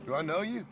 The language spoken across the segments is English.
Do I know you?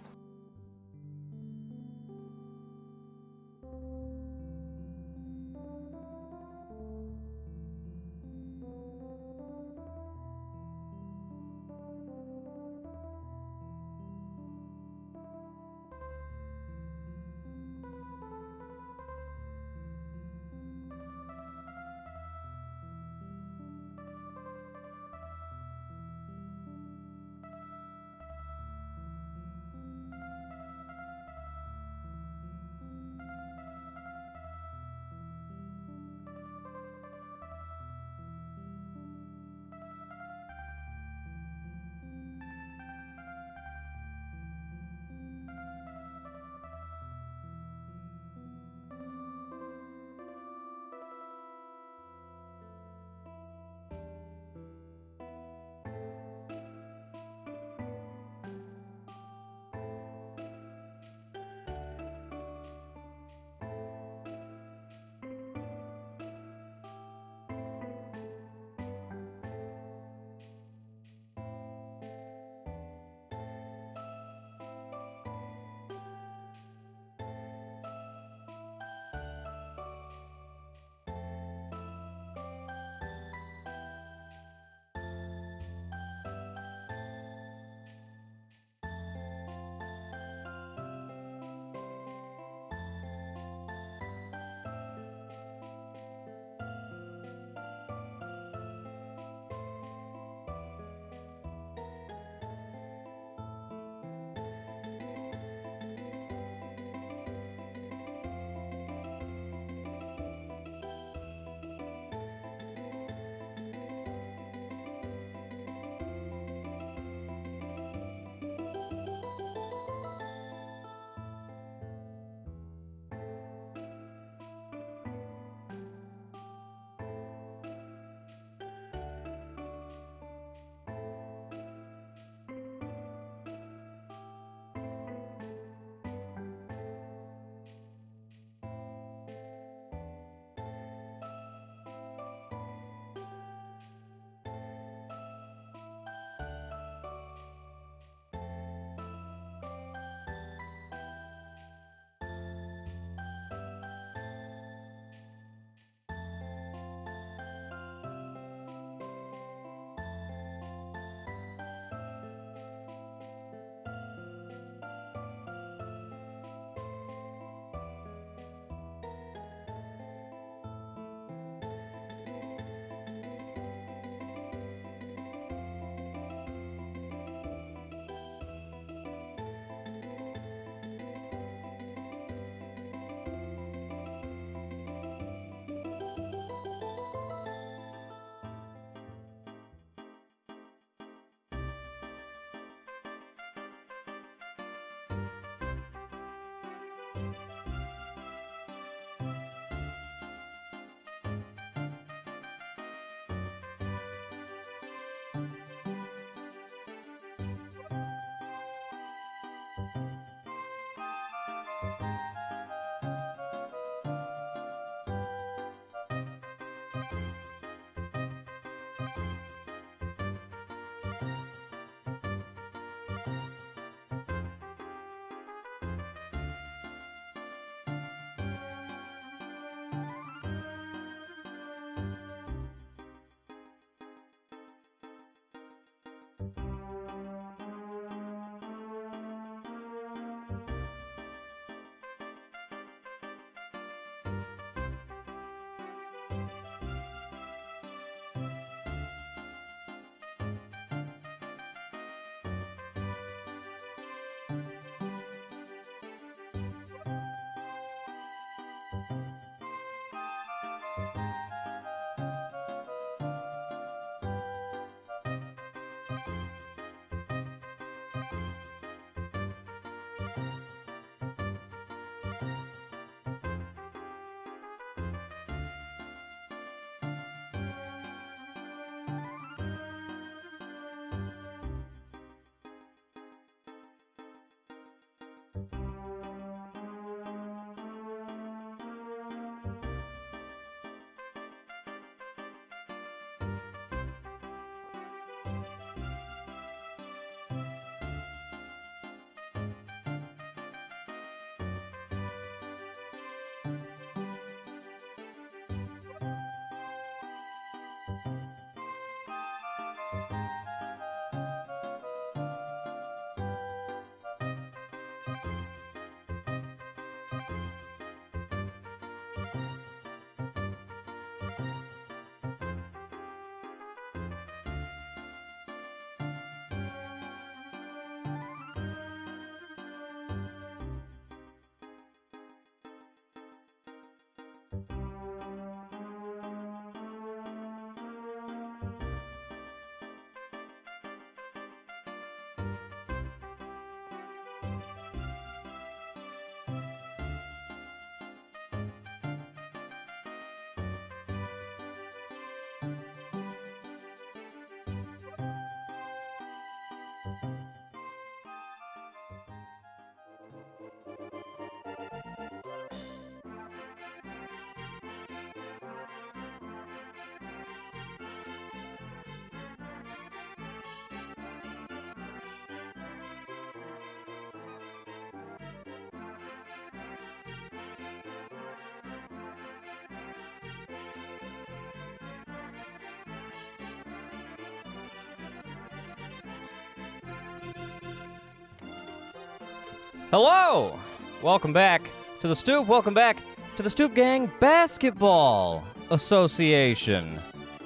Hello! Welcome back to the Stoop. Welcome back to the Stoop Gang Basketball Association.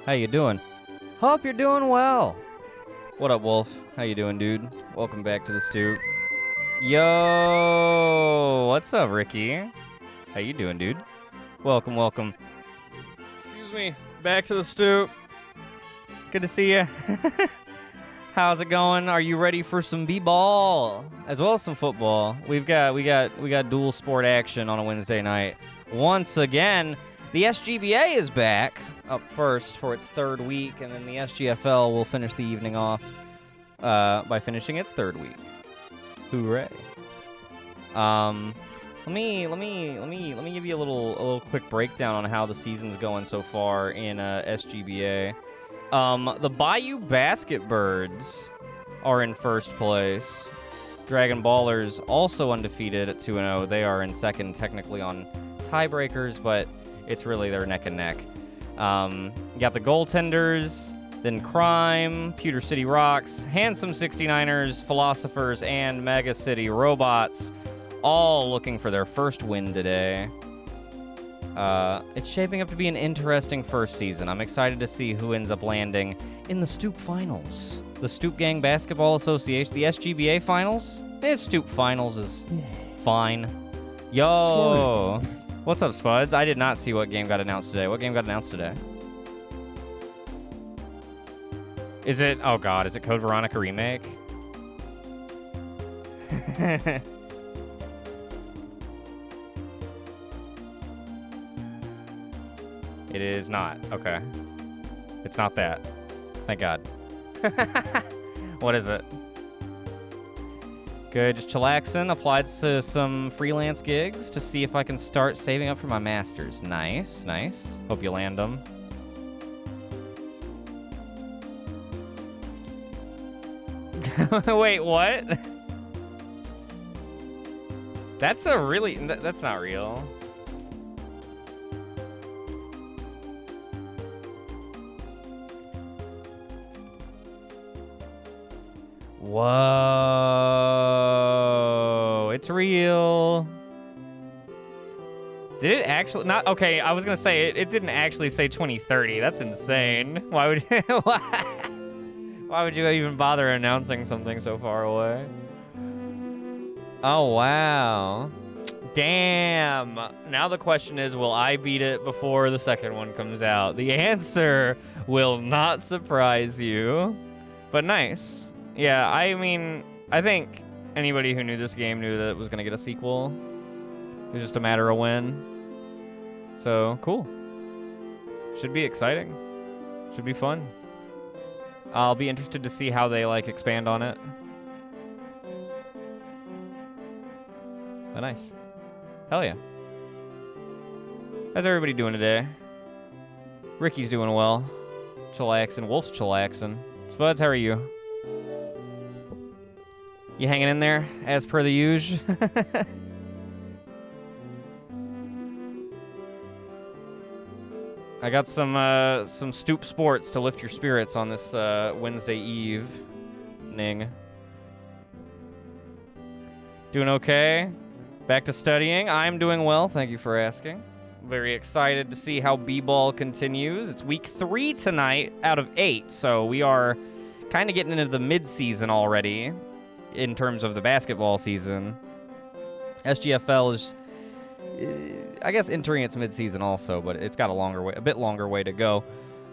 How you doing? Hope you're doing well. What up, Wolf? How you doing, dude? Welcome back to the Stoop. Yo! What's up, Ricky? How you doing, dude? Welcome, welcome. Excuse me. Back to the Stoop. Good to see you. How's it going? Are you ready for some b-ball as well as some football? We got dual sport action on a Wednesday night. Once again, the SGBA is back up first for its third week, and then the SGFL will finish the evening off by finishing its third week. Hooray! Let me give you a little quick breakdown on how the season's going so far in SGBA. The Bayou Basketbirds are in first place. Dragon Ballers also undefeated at 2-0. They are in second, technically on tiebreakers, but it's really their neck and neck. You got the Goaltenders, then Crime, Pewter City Rocks, Handsome 69ers, Philosophers, and Mega City Robots, all looking for their first win today. It's shaping up to be an interesting first season. I'm excited to see who ends up landing in the Stoop Finals. The Stoop Gang Basketball Association, the SGBA Finals? Stoop Finals is fine. Yo! Sorry. What's up, Spuds? I did not see what game got announced today. What game got announced today? Is it... Oh, God. Is it Code Veronica Remake? It is not. Okay. It's not that. Thank God. What is it? Good. Just chillaxing. Applied to some freelance gigs to see if I can start saving up for my masters. Nice. Nice. Hope you land them. Wait, what? That's a really... That's not real. Whoa, it's real. Did it actually not? Okay, I was gonna say it didn't actually say 2030. That's insane. Why would why would you even bother announcing something so far away? Oh, wow. Damn. Now the question is, will I beat it before the second one comes out? The answer will not surprise you, but nice. Yeah, I mean, I think anybody who knew this game knew that it was going to get a sequel. It was just a matter of when. So, cool. Should be exciting. Should be fun. I'll be interested to see how they, expand on it. But nice. Hell yeah. How's everybody doing today? Ricky's doing well. Chillaxin'. Wolf's chillaxin'. Spuds, how are you? You hanging in there, as per the usual? I got some Stoop sports to lift your spirits on this Wednesday evening. Doing okay? Back to studying? I'm doing well, thank you for asking. Very excited to see how b-ball continues. It's week 3 tonight out of 8, so we are kind of getting into the mid-season already. In terms of the basketball season, SGFL is, I guess, entering its midseason also, but it's got a bit longer way to go.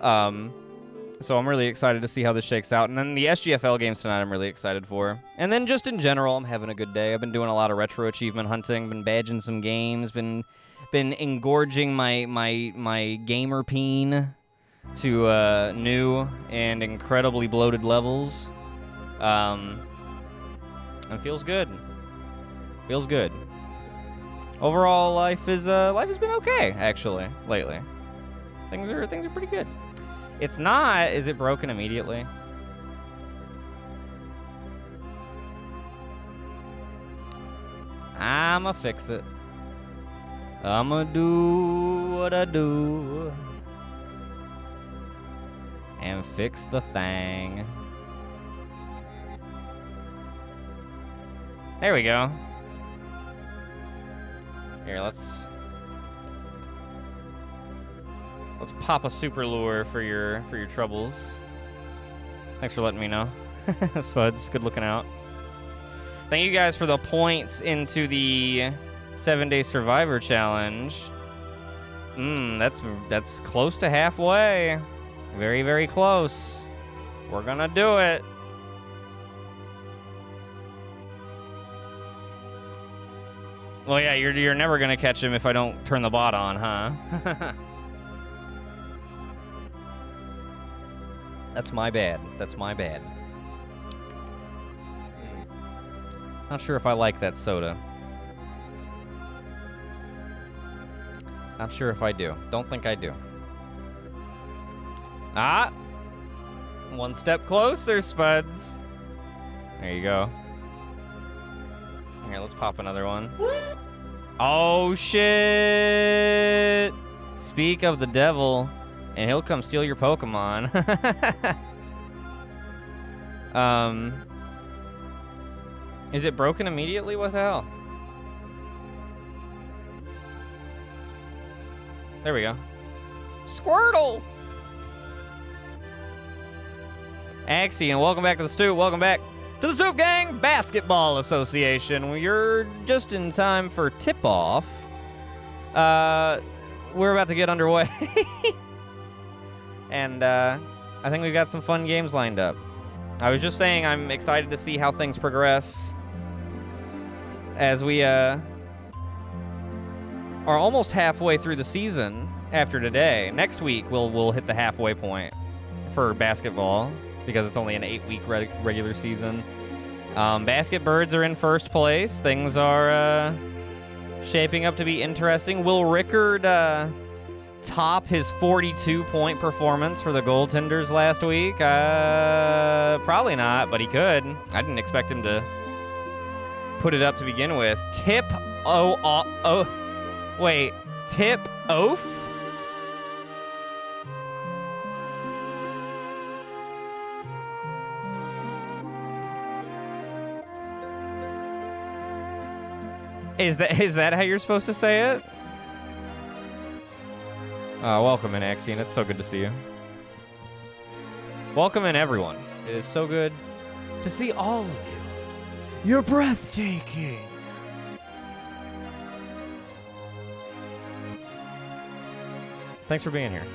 So I'm really excited to see how this shakes out. And then the SGFL games tonight, I'm really excited for. And then just in general, I'm having a good day. I've been doing a lot of retro achievement hunting, been badging some games, been engorging my gamer peen to new and incredibly bloated levels. And feels good. Feels good. Overall, life has been okay, actually, lately. Things are pretty good. It's not, is it broken immediately? I'ma fix it. I'ma do what I do. And fix the thing. There we go. Here, let's pop a super lure for your troubles. Thanks for letting me know. Spuds, good looking out. Thank you guys for the points into the 7-Day Survivor Challenge. That's close to halfway. Very, very close. We're gonna do it. Well, yeah, you're never gonna catch him if I don't turn the bot on, huh? That's my bad. That's my bad. Not sure if I like that soda. Not sure if I do. Don't think I do. Ah! One step closer, Spuds. There you go. Here, let's pop another one. Oh, shit! Speak of the devil, and he'll come steal your Pokemon. Is it broken immediately? What the hell? There we go. Squirtle! Axion, welcome back to the Stoop. Welcome back to the Stoop Gang Basketball Association. You're just in time for tip-off. We're about to get underway. And I think we've got some fun games lined up. I was just saying I'm excited to see how things progress as we are almost halfway through the season after today. Next week we'll hit the halfway point for basketball because it's only an 8-week regular season. Basket Birds are in first place. Things are shaping up to be interesting. Will Rickard top his 42-point performance for the goaltenders last week? Probably not, but he could. I didn't expect him to put it up to begin with. Tip Oaf? Is that how you're supposed to say it? Welcome in, Axion. It's so good to see you. Welcome in, everyone. It is so good to see all of you. You're breathtaking. Thanks for being here.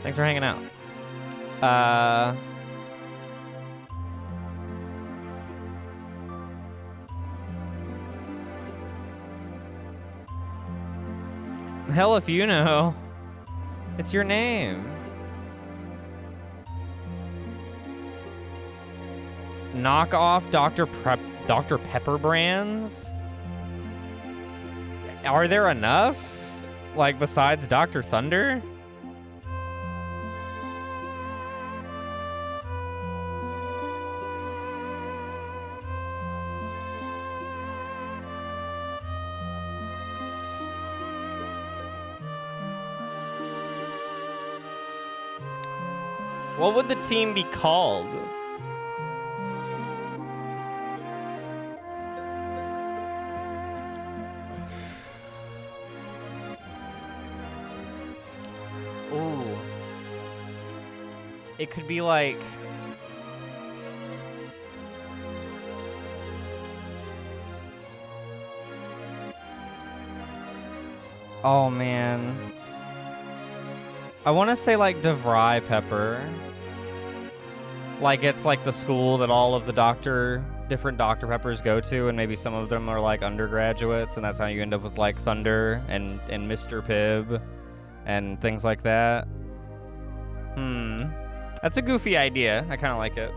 Thanks for hanging out. Hell if you know. It's your name. Knock off Dr. Pepper brands? Are there enough? Like, besides Dr. Thunder? What would the team be called? Ooh. It could be like... Oh, man. I want to say, like, DeVry Pepper. Like, it's like the school that all of the different Dr. Peppers go to, and maybe some of them are, like, undergraduates, and that's how you end up with, like, Thunder and Mr. Pibb and things like that. That's a goofy idea. I kind of like it.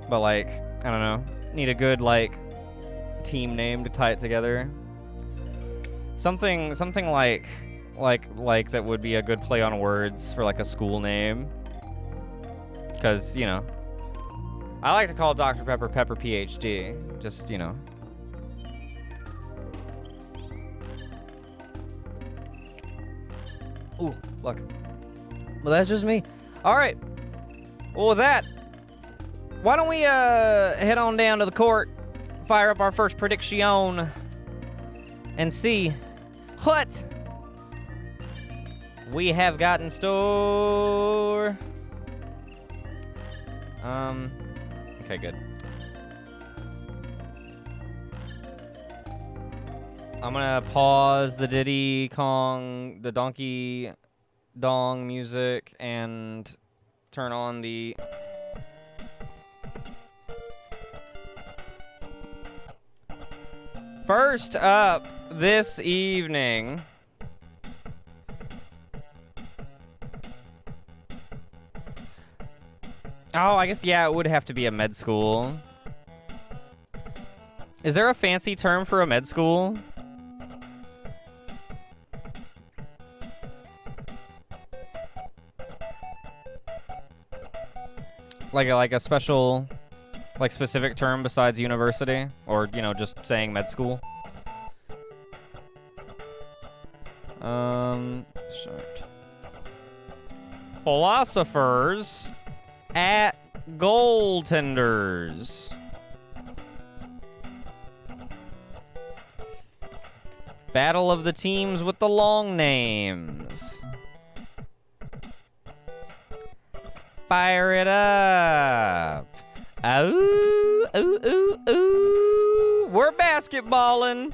But, like, I don't know. Need a good, like, team name to tie it together. Something like that would be a good play on words for, like, a school name. Because, you know, I like to call Dr. Pepper Pepper PhD. Just, you know. Ooh, luck. Well, that's just me. All right. Well, with that, Why don't we head on down to the court, fire up our first prediction, and see what we have got in store. Okay, good. I'm gonna pause the Diddy Kong, the Donkey Dong music, and turn on the... First up this evening... Oh, I guess, yeah, it would have to be a med school. Is there a fancy term for a med school? Like a special, like, specific term besides university? Or, you know, just saying med school? Short. Philosophers at goaltenders. Battle of the teams with the long names. Fire it up. Ooh, ooh, ooh, ooh. We're basketballing.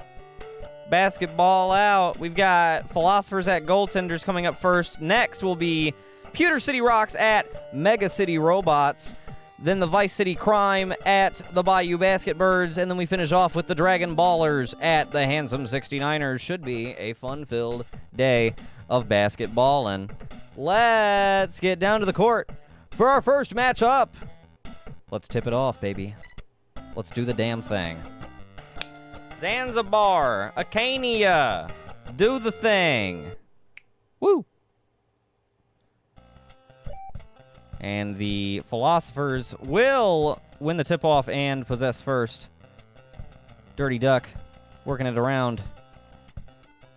Basketball out. We've got Philosophers at goaltenders coming up first. Next will be Pewter City Rocks at Mega City Robots. Then the Vice City Crime at the Bayou Basketbirds. And then we finish off with the Dragon Ballers at the Handsome 69ers. Should be a fun-filled day of basketballing. Let's get down to the court for our first matchup. Let's tip it off, baby. Let's do the damn thing. Zanzibar, Acania, do the thing. Woo! And the Philosophers will win the tip-off and possess first. Dirty Duck working it around.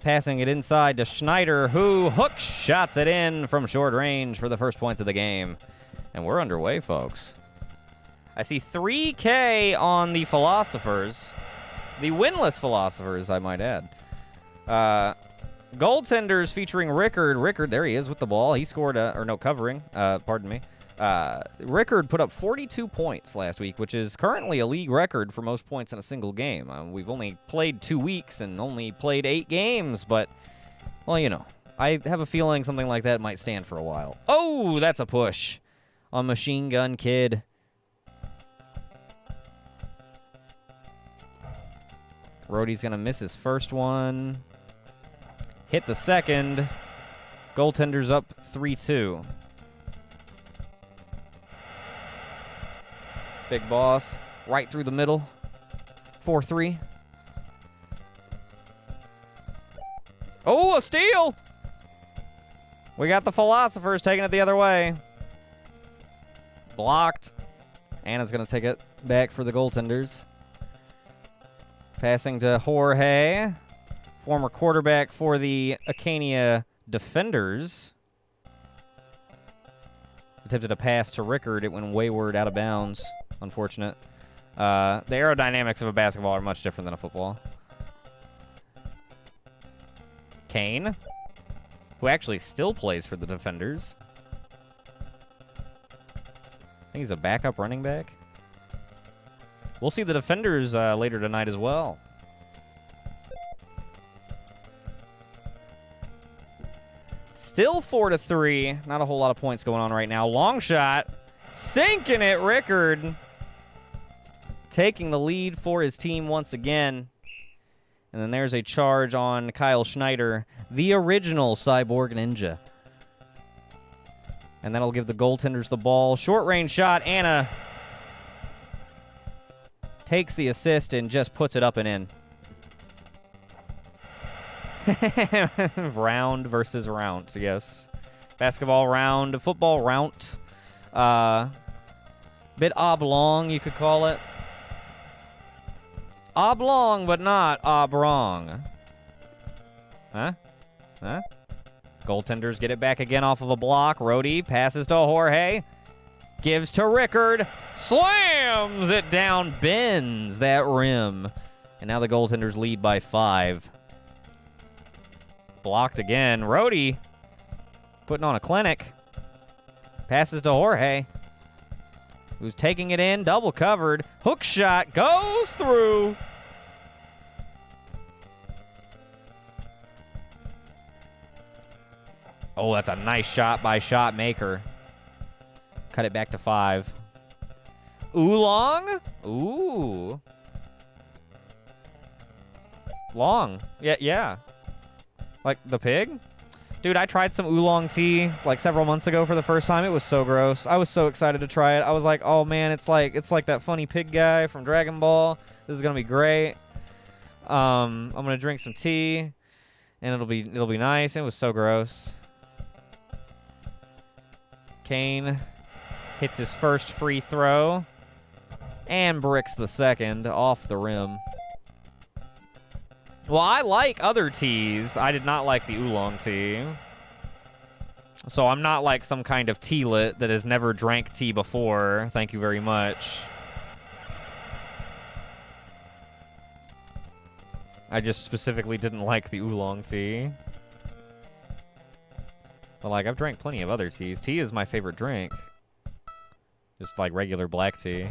Passing it inside to Schneider, who hook shots it in from short range for the first points of the game. And we're underway, folks. I see 3K on the Philosophers. The winless Philosophers, I might add. Goaltenders featuring Rickard. Rickard, there he is with the ball. He scored, covering. Pardon me. Rickard put up 42 points last week, which is currently a league record for most points in a single game. We've only played 2 weeks and only played 8 games, but, well, you know, I have a feeling something like that might stand for a while. Oh, that's a push on Machine Gun Kid. Rhodey's going to miss his first one. Hit the second. Goaltenders up 3-2. Big Boss right through the middle. 4-3. Oh, a steal! We got the Philosophers taking it the other way. Blocked. Anna's going to take it back for the goaltenders. Passing to Jorge, former quarterback for the Acania Defenders. Attempted a pass to Rickard. It went wayward out of bounds. Unfortunate. The aerodynamics of a basketball are much different than a football. Kane, who actually still plays for the Defenders. I think he's a backup running back. We'll see the Defenders later tonight as well. Still 4-3. Not a whole lot of points going on right now. Long shot. Sinking it, Rickard. Taking the lead for his team once again. And then there's a charge on Kyle Schneider, the original Cyborg Ninja. And that'll give the goaltenders the ball. Short range shot. Anna takes the assist and just puts it up and in. Round versus round, yes. Basketball round, football round. Bit oblong, you could call it. Oblong, but not oblong. Huh? Goaltenders get it back again off of a block. Rhodey passes to Jorge. Gives to Rickard. Slams it down. Bends that rim. And now the goaltenders lead by 5. Blocked again. Rhodey putting on a clinic. Passes to Jorge, who's taking it in. Double covered. Hook shot goes through. Oh, that's a nice shot by shot maker. Cut it back to 5. Oolong? Ooh. Long. Yeah. Like the pig? Dude, I tried some oolong tea like several months ago for the first time. It was so gross. I was so excited to try it. I was like, oh man, it's like that funny pig guy from Dragon Ball. This is gonna be great. I'm gonna drink some tea, and it'll be nice. It was so gross. Kane hits his first free throw and bricks the second off the rim. Well, I like other teas. I did not like the oolong tea. So I'm not like some kind of tealet that has never drank tea before. Thank you very much. I just specifically didn't like the oolong tea. But like, I've drank plenty of other teas. Tea is my favorite drink. Just like regular black tea.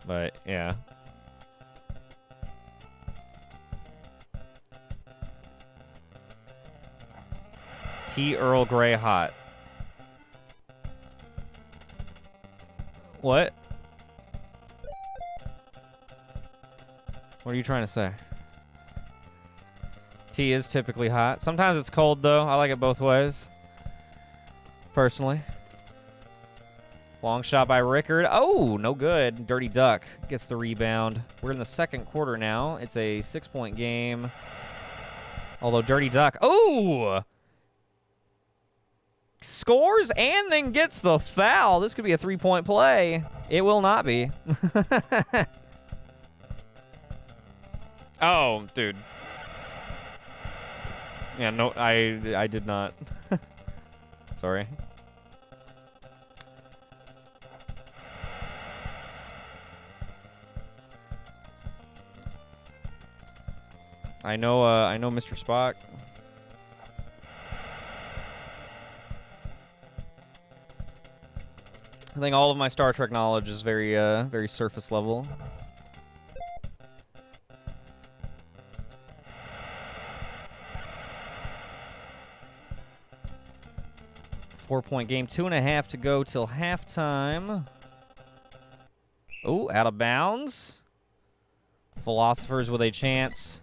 But, yeah. Tea Earl Grey hot. What? What are you trying to say? Tea is typically hot. Sometimes it's cold, though. I like it both ways. Personally. Long shot by Rickard. Oh, no good. Dirty Duck gets the rebound. We're in the second quarter now. It's a 6-point game. Although Dirty Duck. Oh! Scores and then gets the foul. This could be a 3-point play. It will not be. Oh, dude. Yeah, no, I did not. Sorry. I know Mr. Spock. I think all of my Star Trek knowledge is very surface level. Four-point game, 2.5 to go till halftime. Oh, out of bounds. Philosophers with a chance.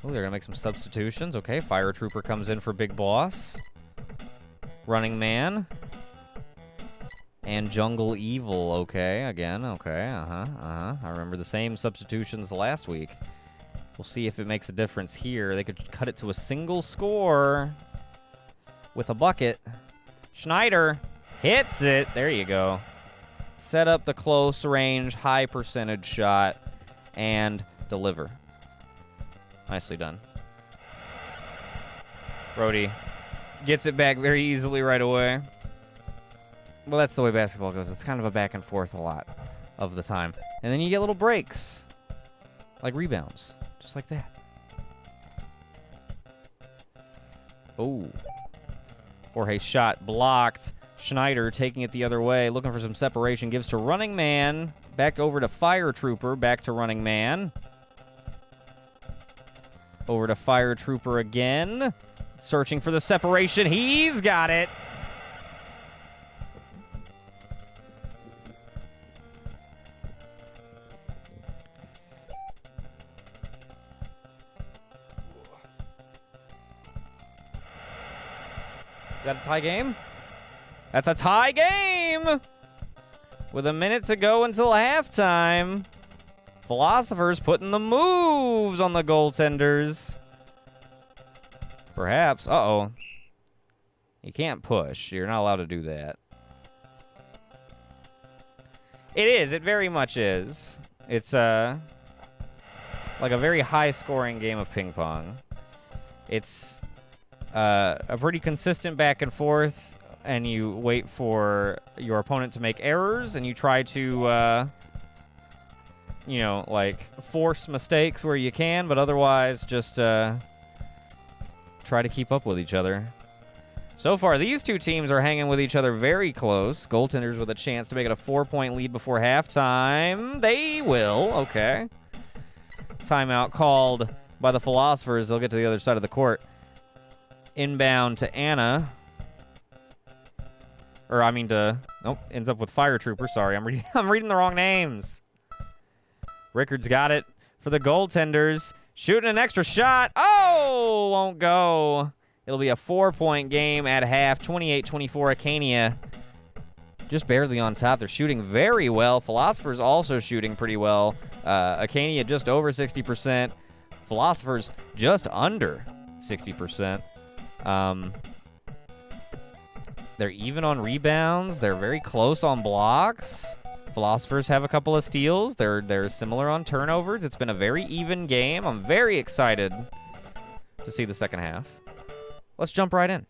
Oh, they're gonna make some substitutions. Okay, Fire Trooper comes in for Big Boss. Running Man. And Jungle Evil, okay, again, okay, I remember the same substitutions last week. We'll see if it makes a difference here. They could cut it to a single score with a bucket. Schneider hits it. There you go. Set up the close range, high percentage shot, and deliver. Nicely done. Brody gets it back very easily right away. Well, that's the way basketball goes. It's kind of a back and forth a lot of the time. And then you get little breaks, like rebounds, just like that. Oh. Jorge's shot blocked. Schneider taking it the other way, looking for some separation. Gives to Running Man. Back over to Fire Trooper. Back to Running Man. Over to Fire Trooper again. Searching for the separation. He's got it. Is that a tie game? That's a tie game! With a minute to go until halftime. Philosophers putting the moves on the goaltenders. Perhaps. Uh-oh. You can't push. You're not allowed to do that. It is. It very much is. It's like a very high-scoring game of ping pong. It's a pretty consistent back and forth, and you wait for your opponent to make errors, and you try to, you know, like, force mistakes where you can, but otherwise just try to keep up with each other. So far, these two teams are hanging with each other very close. Goaltenders with a chance to make it a 4-point lead before halftime. They will. Okay. Timeout called by the Philosophers. They'll get to the other side of the court. Inbound to Anna. Or, I mean to... Nope, ends up with Fire Trooper. Sorry, I'm reading the wrong names. Rickard's got it for the goaltenders. Shooting an extra shot. Oh! Won't go. It'll be a 4-point game at half. 28-24, Acania. Just barely on top. They're shooting very well. Philosophers also shooting pretty well. Acania just over 60%. Philosophers just under 60%. They're even on rebounds. They're very close on blocks. Philosophers have a couple of steals. They're similar on turnovers. It's been a very even game. I'm very excited to see the second half. Let's jump right in.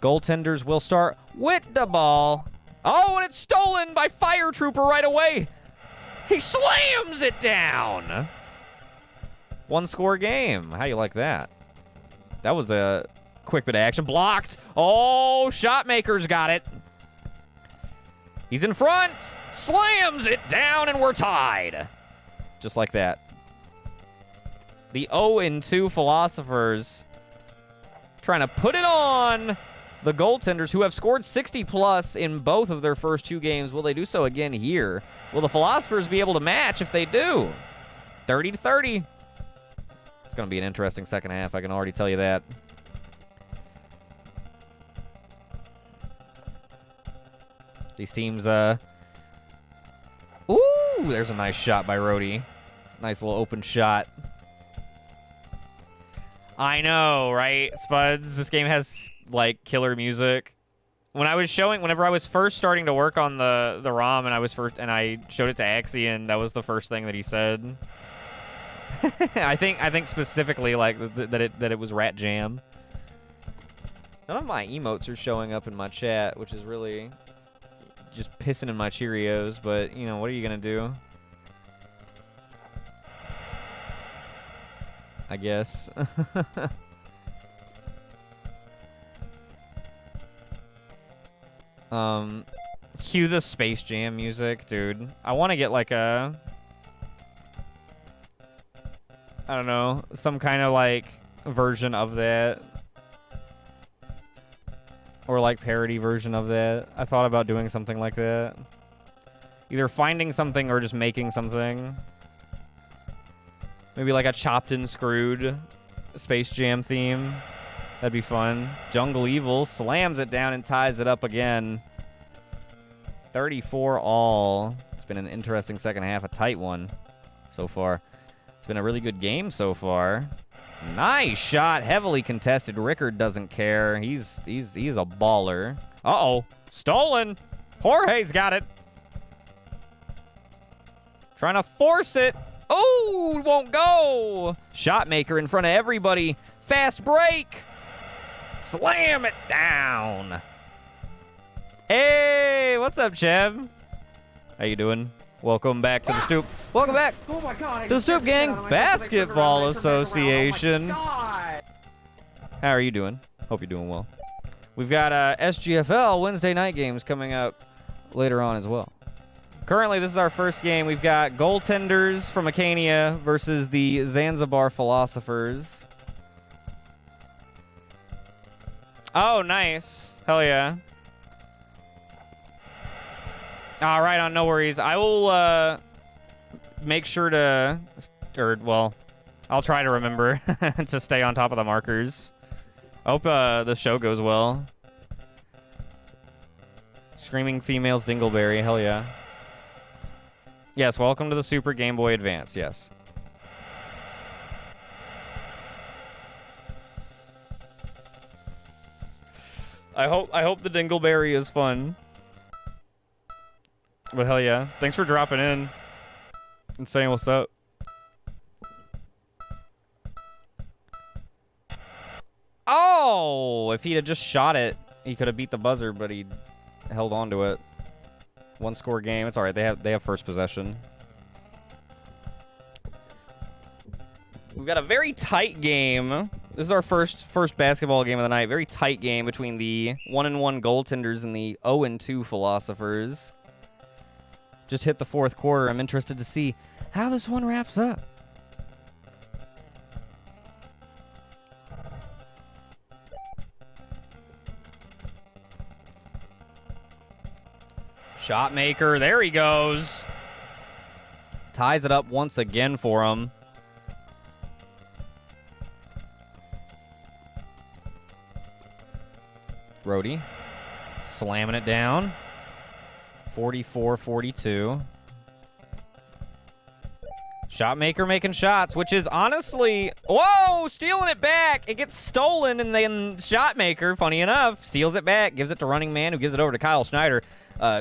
Goaltenders will start with the ball. Oh, and it's stolen by Fire Trooper right away. He slams it down. One-score game. How you like that? That was a quick bit of action. Blocked. Oh, Shotmaker's got it. He's in front. Slams it down, and we're tied. Just like that. The 0-2 Philosophers trying to put it on the goaltenders, who have scored 60-plus in both of their first two games. Will they do so again here? Will the Philosophers be able to match if they do? 30-30. It's going to be an interesting second half. I can already tell you that. These teams, Ooh, there's a nice shot by Rhodey. Nice little open shot. I know, right, Spuds? This game has, like, killer music. Whenever I was first starting to work on the ROM and I showed it to Axion, that was the first thing that he said. I think specifically, like, that it was Rat Jam. None of my emotes are showing up in my chat, which is really just pissing in my Cheerios, but, you know, what are you gonna do? I guess. Cue the Space Jam music, dude. I want to get like a... I don't know, some kind of like version of that. Or like parody version of that. I thought about doing something like that. Either finding something or just making something. Maybe like a Chopped and Screwed Space Jam theme. That'd be fun. Jungle Evil slams it down and ties it up again. 34 all. It's been an interesting second half, a tight one so far. It's been a really good game so far. Nice shot, heavily contested. Rickard doesn't care. He's a baller. Uh-oh, stolen. Jorge's got it. Trying to force it. Oh, won't go. Shotmaker in front of everybody. Fast break. Slam it down. Hey, what's up, Chev? How you doing? Welcome back to the Stoop. Welcome back to the Stoop Gang Basketball Association. How are you doing? Hope you're doing well. We've got SGFL Wednesday night games coming up later on as well. Currently, this is our first game. We've got Goaltenders from Acania versus the Zanzibar Philosophers. Oh, nice. Hell yeah. All right, no worries. I will make sure to, I'll try to remember to stay on top of the markers. I hope the show goes well. Screaming Females Dingleberry, hell yeah. Yes, welcome to the Super Game Boy Advance, yes. I hope the Dingleberry is fun. But hell yeah. Thanks for dropping in and saying what's up. if he'd have just shot it, he could have beat the buzzer, but he held on to it. One score game. It's all right. They have first possession. We've got a very tight game. This is our first basketball game of the night. Very tight game between the 1-1 goaltenders and the 0-2 philosophers. Just hit the fourth quarter. I'm interested to see how this one wraps up. Shot maker. There he goes. Ties it up once again for him. Brody slamming it down. 44-42. Shot maker making shots, which is honestly... Whoa! Stealing it back! It gets stolen, and then shot maker, funny enough, steals it back, gives it to running man, who gives it over to Kyle Schneider.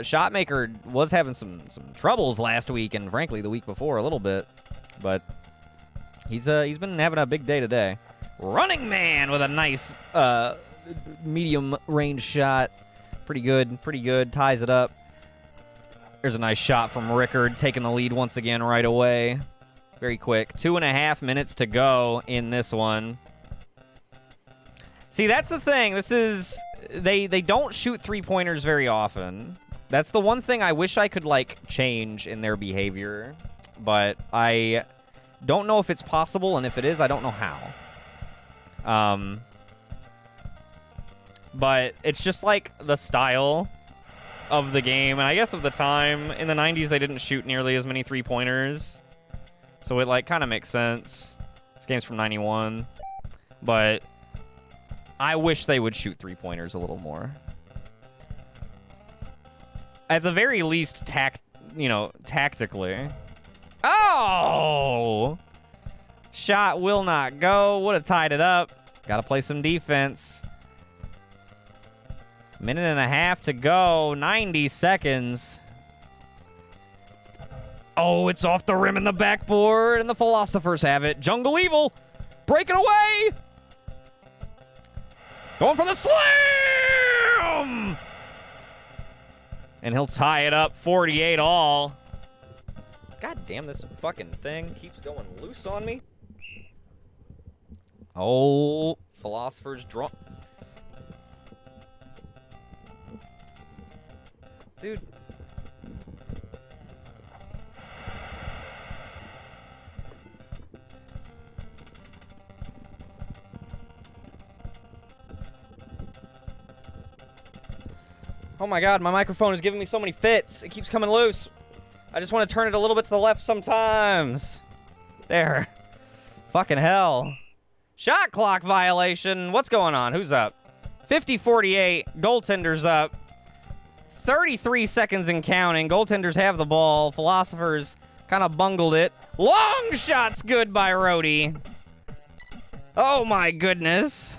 Shot maker was having some troubles last week, and frankly the week before a little bit. But he's been having a big day today. Running man with a nice... medium range shot. Pretty good. Ties it up. There's a nice shot from Rickard, taking the lead once again right away. Very quick. 2.5 minutes to go in this one. See, that's the thing. This is... They don't shoot three-pointers very often. That's the one thing I wish I could, like, change in their behavior. But I don't know if it's possible, and if it is, I don't know how. But it's just, like, the style of the game. And I guess of the time. In the 90s, they didn't shoot nearly as many three-pointers. So it, like, kind of makes sense. This game's from 91. But I wish they would shoot three-pointers a little more. At the very least, tactically. Oh! Shot will not go. Would have tied it up. Got to play some defense. Minute and a half to go. 90 seconds. Oh, it's off the rim and the backboard, and the philosophers have it. Jungle Evil breaking away. Going for the slam! And he'll tie it up 48 all. God damn, this fucking thing keeps going loose on me. Oh, philosophers draw. Dude. Oh my god, my microphone is giving me so many fits. It keeps coming loose. I just want to turn it a little bit to the left sometimes. There. Fucking hell. Shot clock violation. What's going on? Who's up? 50-48. Goaltender's up. 33 seconds and counting. Goaltenders have the ball. Philosophers kind of bungled it. Long shot's good by Rhodey. Oh my goodness.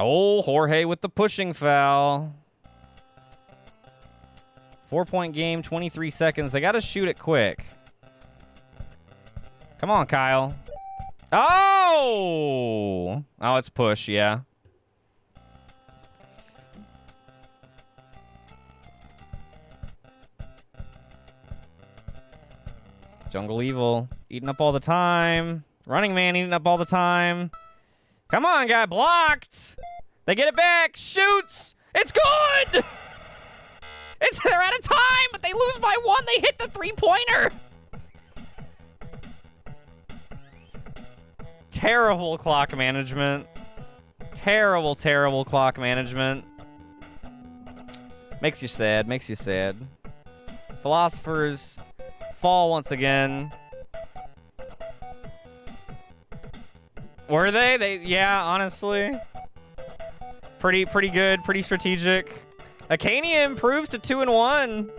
Oh, Jorge with the pushing foul. 4-point game, 23 seconds. They got to shoot it quick. Come on, Kyle. Oh! Oh, it's push, yeah. Jungle Evil eating up all the time. Running man eating up all the time. Come on, guy. Blocked. They get it back. Shoots. It's good. They're out of time, but they lose by one. They hit the three-pointer. Terrible clock management. Terrible, terrible clock management. Makes you sad. Makes you sad. Philosophers fall once again. Were they? Yeah, honestly. Pretty good. Pretty strategic. Acania improves to 2-1.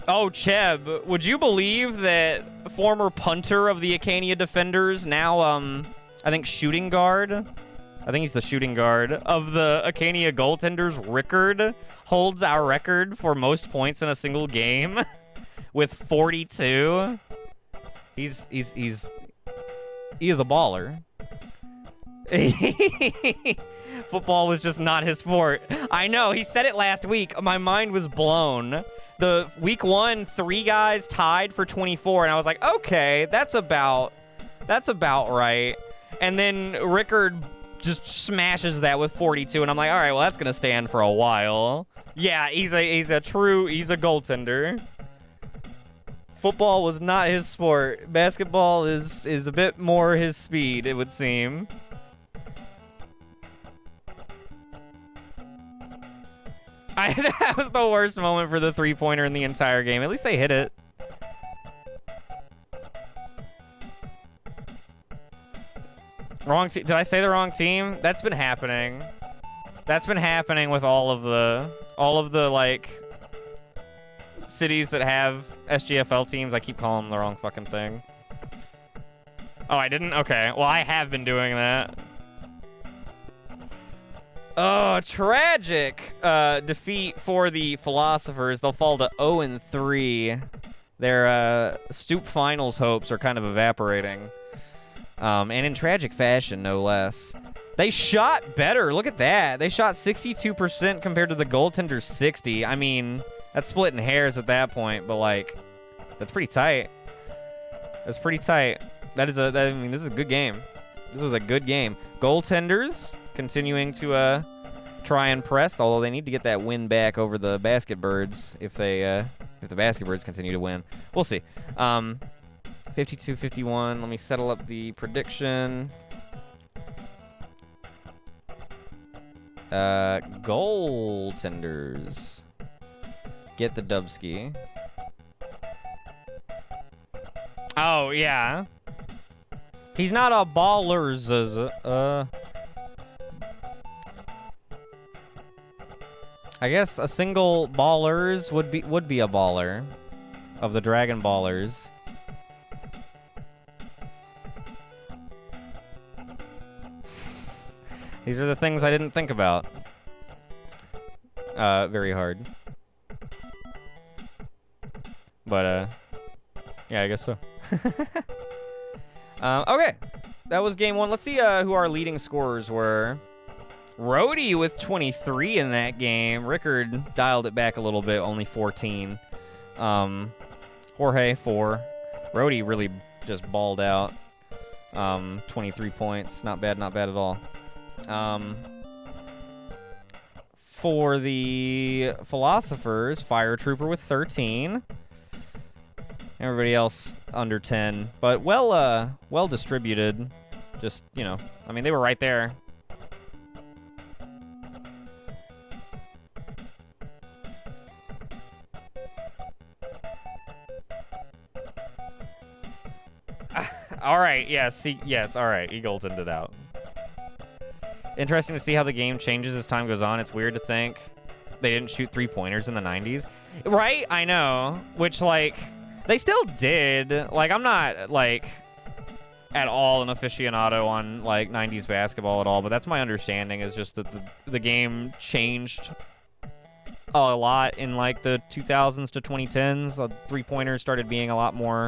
Oh, Cheb, would you believe that former punter of the Acania Defenders, now, I think shooting guard? I think he's the shooting guard of the Acania Goaltenders. Rickard holds our record for most points in a single game with 42. He is a baller. Football was just not his sport. I know, he said it last week. My mind was blown. The week 1, 3 guys tied for 24, and I was like, okay, that's about right. And then Rickard just smashes that with 42, and I'm like, all right, well, that's gonna stand for a while. Yeah, he's a goaltender. Football was not his sport. Basketball is a bit more his speed, it would seem. That was the worst moment for the three-pointer in the entire game. At least they hit it. Wrong team. Did I say the wrong team? That's been happening. That's been happening with all of the like cities that have SGFL teams. I keep calling them the wrong fucking thing. Oh, I didn't? Okay. Well, I have been doing that. Oh, tragic defeat for the Philosophers. They'll fall to 0-3. Their Stoop Finals hopes are kind of evaporating. And in tragic fashion, no less. They shot better. Look at that. They shot 62% compared to the goaltender's 60. I mean, that's splitting hairs at that point, but, like, that's pretty tight. That's pretty tight. I mean, this is a good game. This was a good game. Goaltenders continuing to try and press, although they need to get that win back over the Basketbirds if the Basketbirds continue to win. We'll see. 52-51. Let me settle up the prediction. Goaltenders get the Dubsky. Oh, yeah. He's not a ballers. I guess a single ballers would be a baller of the Dragon Ballers. These are the things I didn't think about. Very hard. But, yeah, I guess so. Okay. That was game 1. Let's see who our leading scorers were. Rhodey with 23 in that game. Rickard dialed it back a little bit, only 14. Jorge, 4. Rhodey really just balled out. 23 points. Not bad at all. For the Philosophers, Fire Trooper with 13. Everybody else under 10, but well distributed. Just, you know, I mean, they were right there. All right, yes, all right, he goaltended it out. Interesting to see how the game changes as time goes on. It's weird to think they didn't shoot three-pointers in the 90s. Right? I know. Which, like, they still did. Like, I'm not, like, at all an aficionado on, like, 90s basketball at all, but that's my understanding, is just that the game changed a lot in, like, the 2000s to 2010s. Three-pointers started being used a lot more.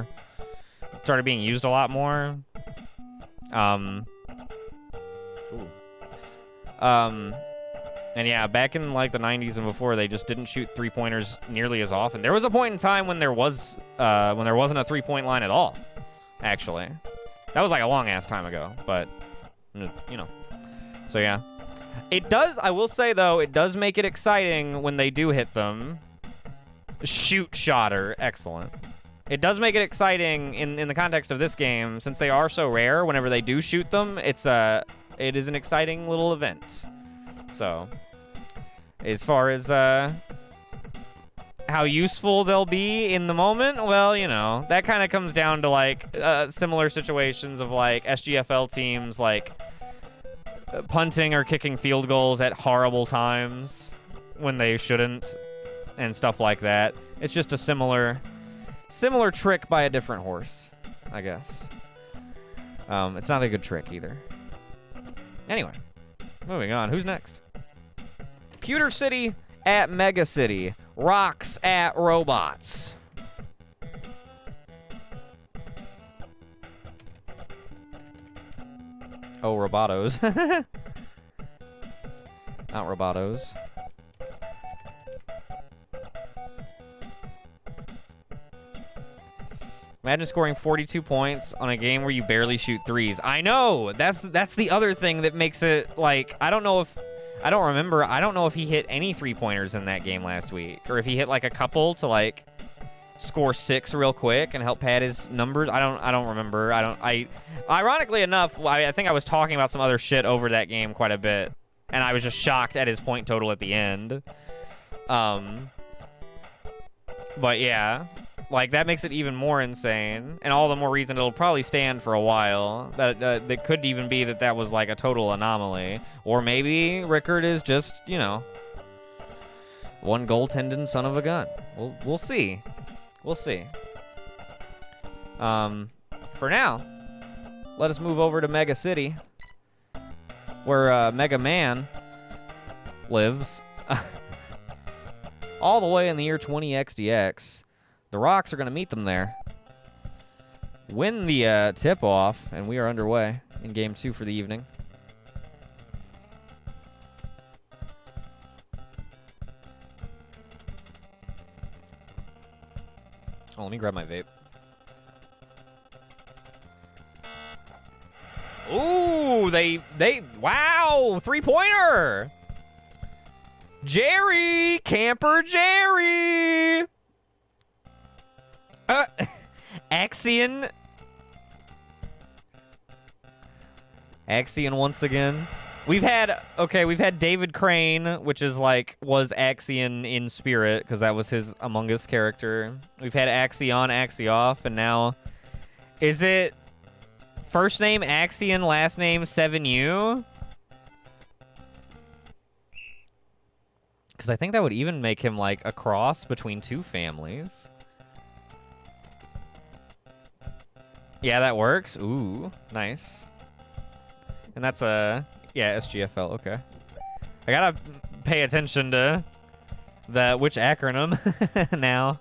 And yeah, back in like the 90s and before, they just didn't shoot three-pointers nearly as often. There was a point in time when there wasn't a three-point line at all, actually. That was like a long-ass time ago, but, you know. So yeah. It does, I will say though, it does make it exciting when they do hit them. Shotter, excellent. It does make it exciting in the context of this game, since they are so rare. Whenever they do shoot them, it is an exciting little event. So, as far as how useful they'll be in the moment, well, you know, that kind of comes down to like similar situations of like SGFL teams like punting or kicking field goals at horrible times when they shouldn't, and stuff like that. It's just a similar trick by a different horse, I guess. It's not a good trick either. Anyway, moving on. Who's next? Pewter City at Mega City. Rocks at Robots. Oh, Robotos. Not Robotos. Imagine scoring 42 points on a game where you barely shoot threes. I know! That's the other thing that makes it, like, I don't know if he hit any three-pointers in that game last week. Or if he hit, like, a couple to, like, score 6 real quick and help pad his numbers. I don't remember. Ironically enough, I think I was talking about some other shit over that game quite a bit. And I was just shocked at his point total at the end. But yeah. Like, that makes it even more insane, and all the more reason it'll probably stand for a while. That could even be that was, like, a total anomaly. Or maybe Rickard is just, you know, one goaltending son of a gun. We'll see. We'll see. For now, let us move over to Mega City, where Mega Man lives. All the way in the year 20XDX. The Rocks are going to meet them there. Win the tip-off, and we are underway in Game 2 for the evening. Oh, let me grab my vape. Ooh, wow, three-pointer! Jerry! Camper Jerry! Axion once again. We've had David Crane, which is like, was Axion in spirit, because that was his Among Us character. We've had Axion, Axioff, and now, is it first name Axion, last name 7U? Because I think that would even make him like a cross between two families. Yeah, that works. Ooh, nice. And that's yeah, SGFL, okay. I gotta pay attention to which acronym now.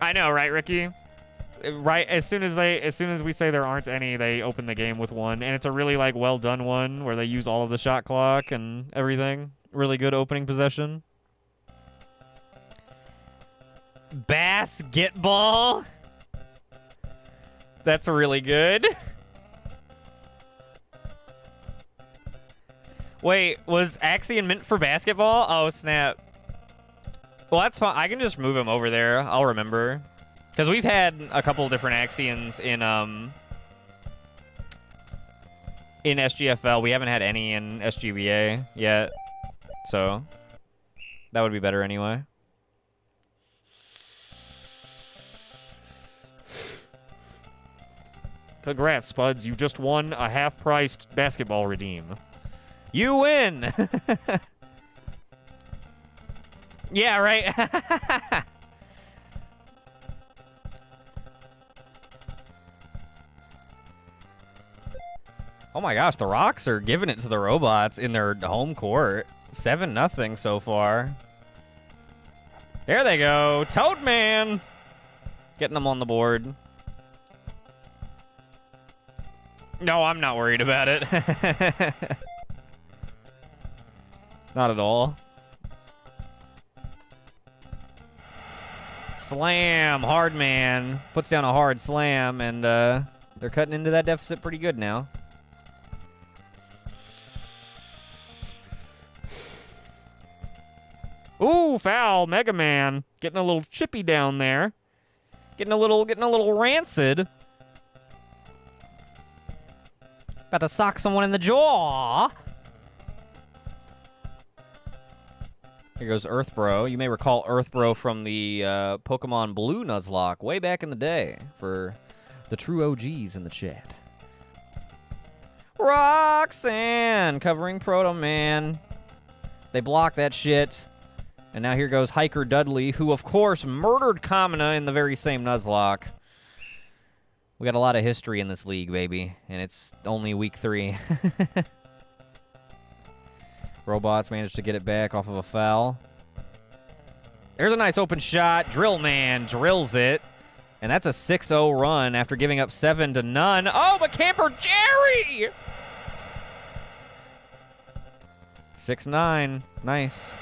I know, right, Ricky? Right, as soon as we say there aren't any, they open the game with one, and it's a really like well done one where they use all of the shot clock and everything. Really good opening possession. Basketball. That's really good. Wait, was Axion meant for basketball? Oh snap. Well, that's fine. I can just move him over there. I'll remember. Because we've had a couple different Axions in SGFL. We haven't had any in SGBA yet. So that would be better anyway. Congrats, Spuds. You just won a half-priced basketball redeem. You win! Yeah, right? Oh my gosh, the Rocks are giving it to the Robots in their home court. 7-0 so far. There they go. Toadman! Getting them on the board. No, I'm not worried about it. Not at all. Slam! Hard man. Puts down a hard slam, and they're cutting into that deficit pretty good now. Ooh, foul, Mega Man. Getting a little chippy down there. Getting a little rancid. About to sock someone in the jaw. Here goes Earthbro. You may recall Earthbro from the Pokemon Blue Nuzlocke way back in the day for the true OGs in the chat. Roxanne covering Proto Man. They block that shit. And now here goes Hiker Dudley, who, of course, murdered Kamina in the very same Nuzlocke. We got a lot of history in this league, baby. And it's only week 3. Robots managed to get it back off of a foul. There's a nice open shot. Drill man drills it. And that's a 6-0 run after giving up 7 to none. Oh, but Camper Jerry! 6-9. Nice.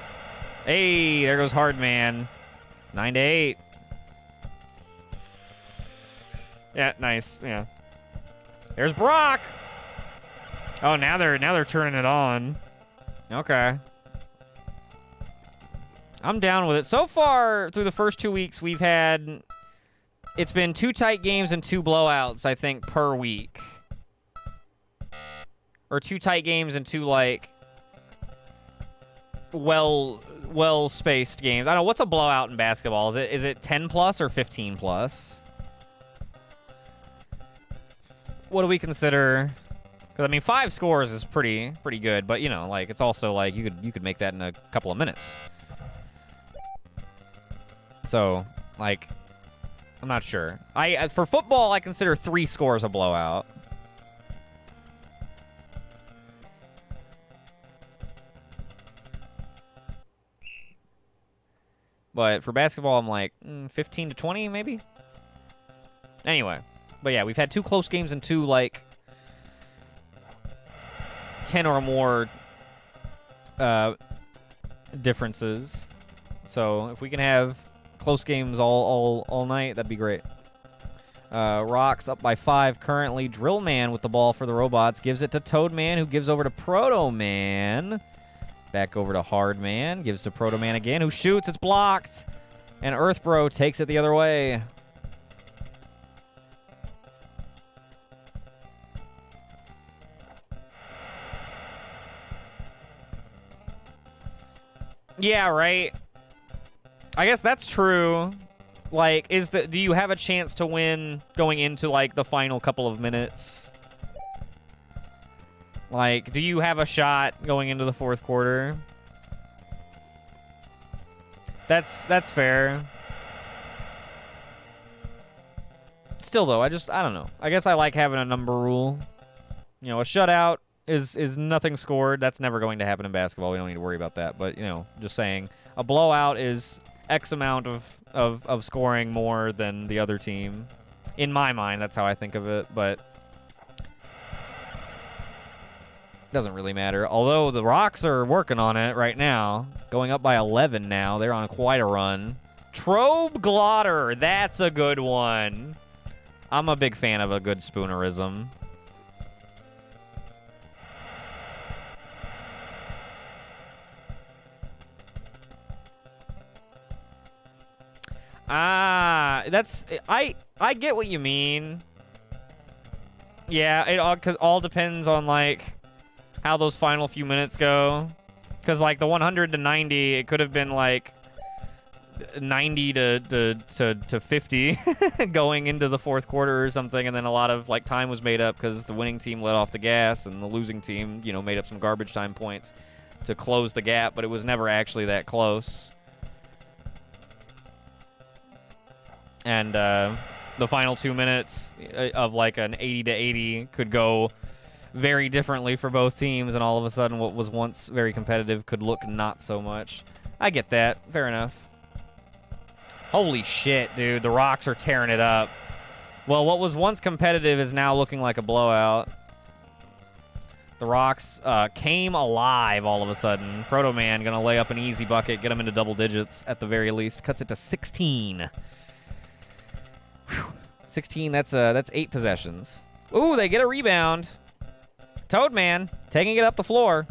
Hey, there goes Hardman. 9-8. Yeah, nice. Yeah. There's Brock. Oh, now they're turning it on. Okay. I'm down with it. So far, through the first 2 weeks, it's been 2 tight games and 2 blowouts, I think, per week. Or 2 tight games and 2, like, well-spaced games. I don't know, what's a blowout in basketball? Is it 10 plus or 15 plus? What do we consider? Because I mean, 5 scores is pretty good, but you know, like it's also like you could make that in a couple of minutes. So, like, I'm not sure. For football, I consider 3 scores a blowout. But for basketball, I'm like 15 to 20, maybe. Anyway, but yeah, we've had 2 close games and 2 like 10 or more differences. So if we can have close games all night, that'd be great. Rocks up by 5 currently. Drill Man with the ball for the Robots. Gives it to Toad Man, who gives over to Proto Man. Back over to Hard Man. Gives to Proto Man again, who shoots. It's blocked. And Earth Bro takes it the other way. Yeah, right. I guess that's true. Like, do you have a chance to win going into, like, the final couple of minutes? Like, do you have a shot going into the 4th quarter? That's fair. Still, though, I don't know. I guess I like having a number rule. You know, a shutout is nothing scored. That's never going to happen in basketball. We don't need to worry about that. But, you know, just saying, a blowout is X amount of scoring more than the other team. In my mind, that's how I think of it, but doesn't really matter. Although the Rocks are working on it right now. Going up by 11 now. They're on quite a run. Trobe Glotter. That's a good one. I'm a big fan of a good spoonerism. I get what you mean. Yeah, it all depends on like how those final few minutes go. Because like the 100 to 90, it could have been like 90 to 50 going into the 4th quarter or something, and then a lot of like time was made up because the winning team let off the gas and the losing team, you know, made up some garbage time points to close the gap, but it was never actually that close. And the final 2 minutes of like an 80 to 80 could go very differently for both teams, and all of a sudden what was once very competitive could look not so much. I get that. Fair enough. Holy shit, dude. The Rocks are tearing it up. Well, what was once competitive is now looking like a blowout. The Rocks came alive all of a sudden. Proto Man going to lay up an easy bucket, get them into double digits at the very least. Cuts it to 16. Whew. 16, that's 8 possessions. Ooh, they get a rebound. Toad Man taking it up the floor.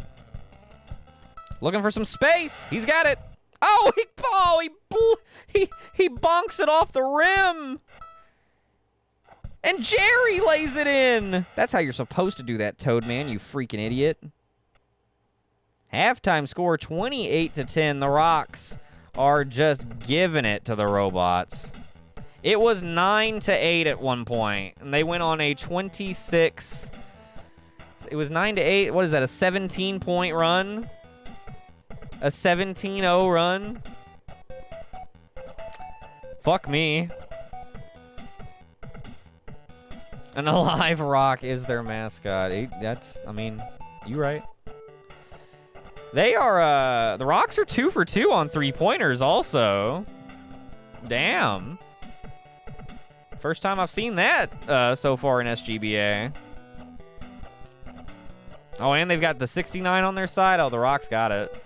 Looking for some space. He's got it. Oh, he bonks it off the rim. And Jerry lays it in. That's how you're supposed to do that, Toad Man, you freaking idiot. Halftime score 28-10. The Rocks are just giving it to the Robots. It was 9-8 at one point, and they went on a 26. It was 9-8. What is that? A 17-point run? A 17-0 run? Fuck me. An alive rock is their mascot. I mean, you right. They are, the Rocks are 2 for 2 on 3-pointers also. Damn. First time I've seen that so far in SGBA. Oh, and they've got the 69 on their side. Oh, the Rocks got it.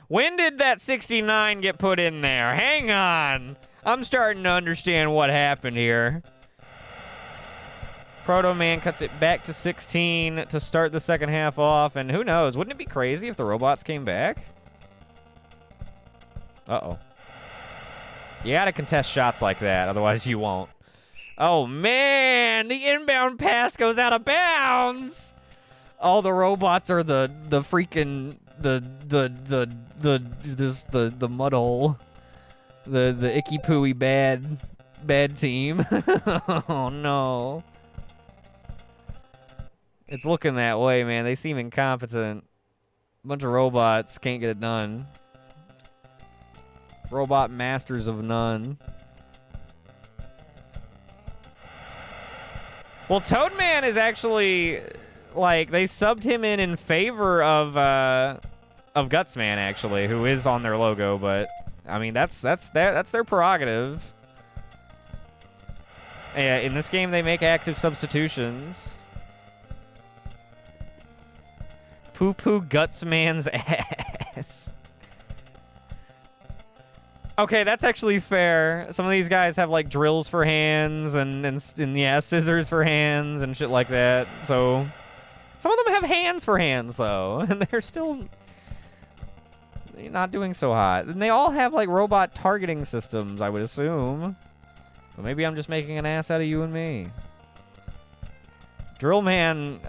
When did that 69 get put in there? Hang on. I'm starting to understand what happened here. Proto Man cuts it back to 16 to start the second half off. And who knows? Wouldn't it be crazy if the robots came back? Uh-oh. You gotta contest shots like that. Otherwise, you won't. Oh, man. The inbound pass goes out of bounds. All the robots are the freaking... The mud hole. The icky pooey bad team. Oh no. It's looking that way, man. They seem incompetent. Bunch of robots can't get it done. Robot masters of none. Well, Toadman is actually like they subbed him in favor of Gutsman, actually, who is on their logo, but I mean that's their prerogative. Yeah, in this game they make active substitutions. Poo-poo Gutsman's ass. Okay, that's actually fair. Some of these guys have like drills for hands and yeah, scissors for hands and shit like that. So some of them have hands for hands though, and they're still not doing so hot. And they all have like robot targeting systems, I would assume. But maybe I'm just making an ass out of you and me. Drill Man,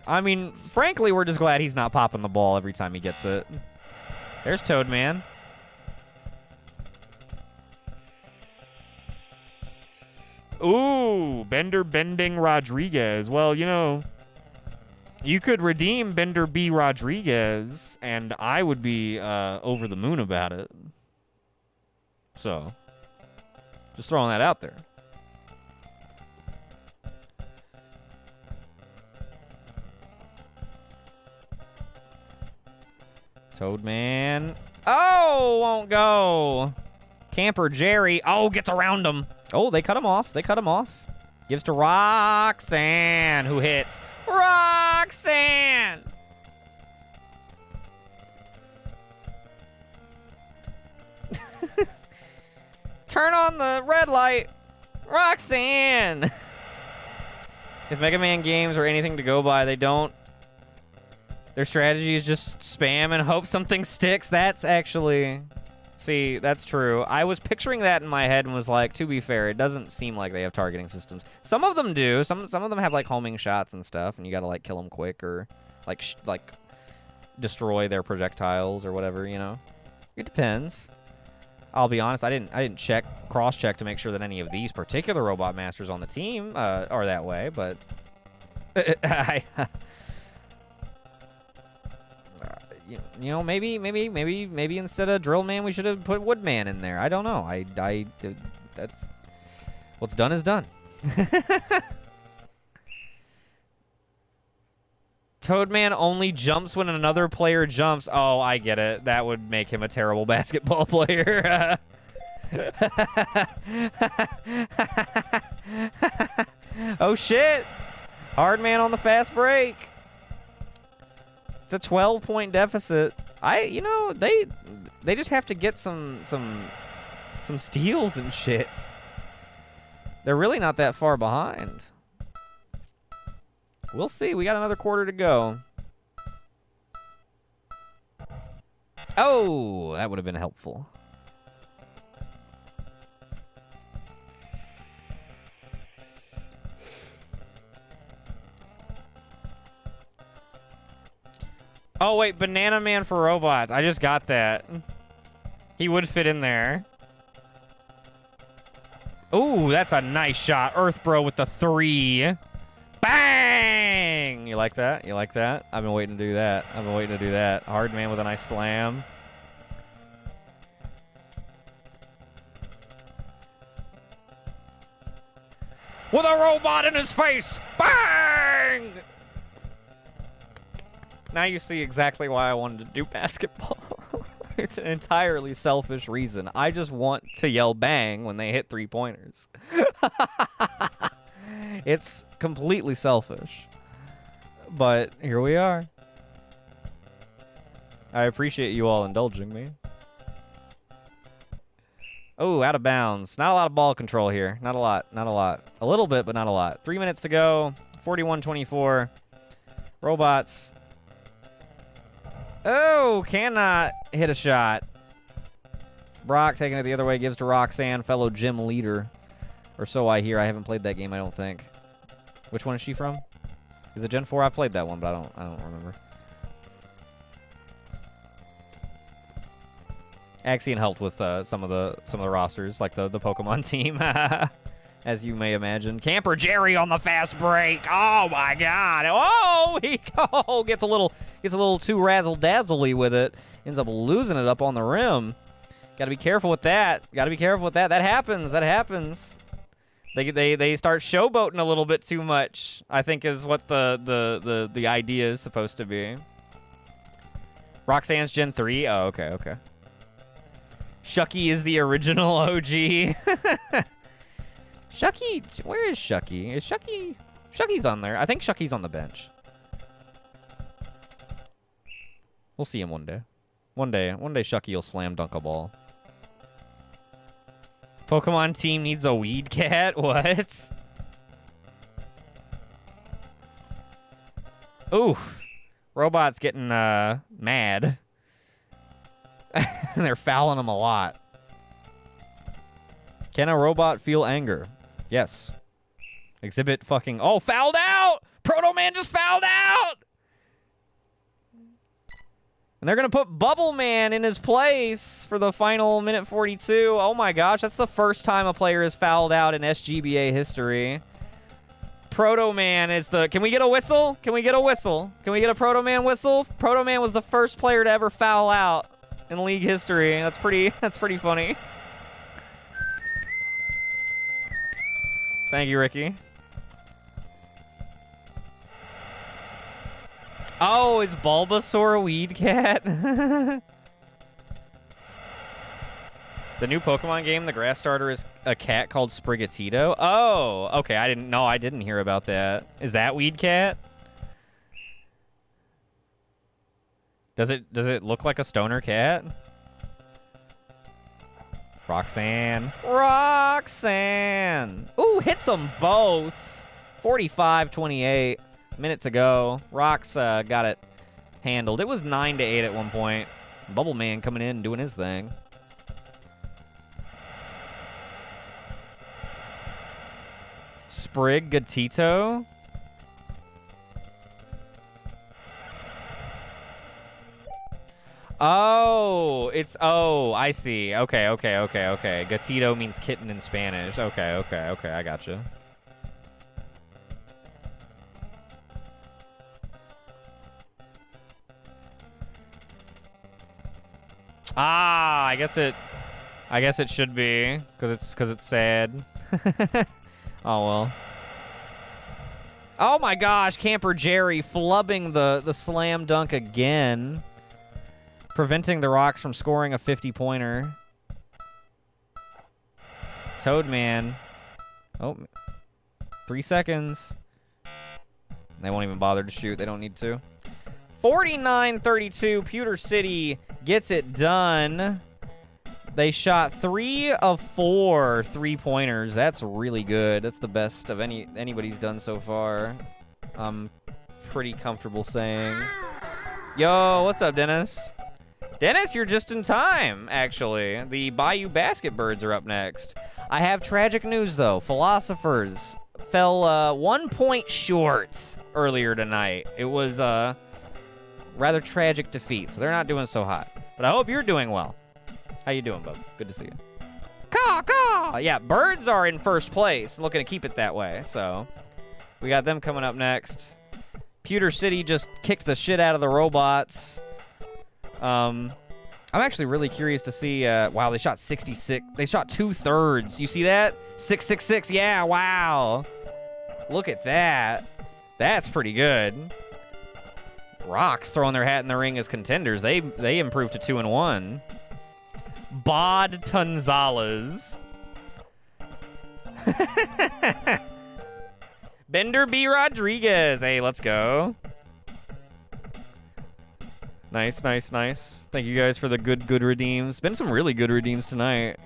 I mean, frankly, we're just glad he's not popping the ball every time he gets it. There's Toadman. Ooh, Bender Bending Rodriguez. Well, you know, you could redeem Bender B. Rodriguez, and I would be over the moon about it. So, just throwing that out there. Toadman. Oh, won't go. Camper Jerry. Oh, gets around him. Oh, they cut him off. They cut him off. Gives to Roxanne, who hits. Roxanne! Turn on the red light. Roxanne! If Mega Man games are anything to go by, they don't. Their strategy is just spam and hope something sticks. That's actually... See, that's true. I was picturing that in my head and was like, to be fair, it doesn't seem like they have targeting systems. Some of them do. Some of them have like homing shots and stuff, and you gotta like kill them quick or like destroy their projectiles or whatever, you know. It depends. I'll be honest, I didn't cross-check to make sure that any of these particular Robot Masters on the team are that way, but you know, maybe instead of Drill Man, we should have put Woodman in there. I don't know. That's what's done is done. Toadman only jumps when another player jumps. Oh, I get it. That would make him a terrible basketball player. Oh shit! Hard Man on the fast break. It's a 12-point deficit. You know, they just have to get some steals and shit. They're really not that far behind. We'll see. We got another quarter to go. Oh, that would have been helpful. Oh, wait, Banana Man for robots. I just got that. He would fit in there. Ooh, that's a nice shot. Earth Bro with the 3. Bang! You like that? You like that? I've been waiting to do that. I've been waiting to do that. Hard Man with a nice slam. With a robot in his face. Bang! Now you see exactly why I wanted to do basketball. It's an entirely selfish reason. I just want to yell bang when they hit three-pointers. It's completely selfish. But here we are. I appreciate you all indulging me. Oh, out of bounds. Not a lot of ball control here. Not a lot. Not a lot. A little bit, but not a lot. 3 minutes to go. 41-24. Robots. Oh, cannot hit a shot. Brock taking it the other way. Gives to Roxanne, fellow gym leader. Or so I hear. I haven't played that game, I don't think. Which one is she from? Is it Gen 4? I've played that one, but I don't remember. Axion helped with some of the rosters, like the Pokemon team, as you may imagine. Camper Jerry on the fast break. Oh my God! Oh, he gets a little too razzle dazzly with it. Ends up losing it up on the rim. Got to be careful with that. Got to be careful with that. That happens. That happens. They start showboating a little bit too much, I think, is what the idea is supposed to be. Roxanne's Gen 3. Oh, okay. Shucky is the original OG. Shucky, where is Shucky? Is Shucky? Shucky's on there. I think Shucky's on the bench. We'll see him one day. One day Shucky will slam dunk a ball. Pokemon team needs a weed cat? What? Ooh. Robot's getting mad. They're fouling him a lot. Can a robot feel anger? Yes. Exhibit fucking... Oh, fouled out! Proto Man just fouled out! And they're going to put Bubble Man in his place for the final minute 42. Oh my gosh, that's the first time a player has fouled out in SGBA history. Proto Man is the... Can we get a whistle? Can we get a whistle? Can we get a Proto Man whistle? Proto Man was the first player to ever foul out in league history. That's pretty funny. Thank you, Ricky. Oh, is Bulbasaur a weed cat? The new Pokemon game, the grass starter, is a cat called Sprigatito. Oh, okay. I didn't hear about that. Is that weed cat? Does it look like a stoner cat? Roxanne. Ooh, hits them both. 45-28. Minute to go. Rox got it handled. It was 9-8 at one point. Bubble Man coming in and doing his thing. Sprigatito. Oh, I see. Okay. Gatito means kitten in Spanish. Okay, I gotcha. Ah, I guess it should be, cause it's sad. Oh well. Oh my gosh, Camper Jerry flubbing the slam dunk again. Preventing the Rocks from scoring a 50-pointer. Toadman. Oh, 3 seconds. They won't even bother to shoot. They don't need to. 49-32. Pewter City gets it done. They shot 3 of 4 3-pointers. That's really good. That's the best of anybody's done so far. I'm pretty comfortable saying. Yo, what's up, Dennis? Dennis, you're just in time, actually. The Bayou Basket Birds are up next. I have tragic news, though. Philosophers fell 1 point short earlier tonight. It was a rather tragic defeat, so they're not doing so hot. But I hope you're doing well. How you doing, bub? Good to see you. Caw, caw! Yeah, Birds are in first place, looking to keep it that way, so we got them coming up next. Pewter City just kicked the shit out of the robots. I'm actually really curious to see, wow, they shot 66. They shot 2/3. You see that? 666. Yeah, wow. Look at that. That's pretty good. Rocks throwing their hat in the ring as contenders. They improved to 2-1. Bod Tunzales. Bender B. Rodriguez. Hey, let's go. Nice, nice, nice. Thank you guys for the good redeems. Been some really good redeems tonight.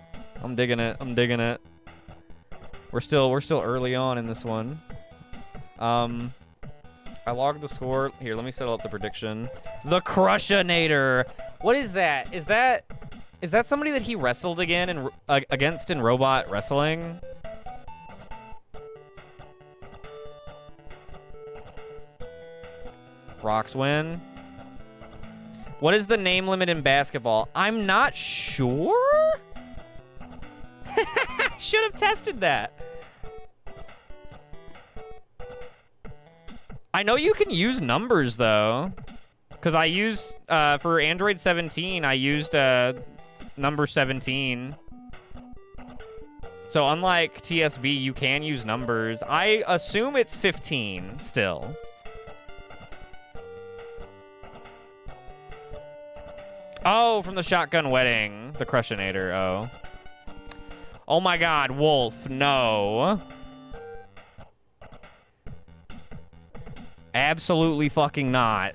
I'm digging it. I'm digging it. We're still early on in this one. I logged the score. Here, let me settle up the prediction. The Crushinator. What is that? Is that somebody that he wrestled again against in Robot Wrestling? Rocks win. What is the name limit in basketball? I'm not sure. Should have tested that. I know you can use numbers, though. Because I use, for Android 17, I used number 17. So unlike TSB, you can use numbers. I assume it's 15 still. Oh, from the Shotgun Wedding. The Crushinator, oh. Oh my god, Wolf, no. Absolutely fucking not.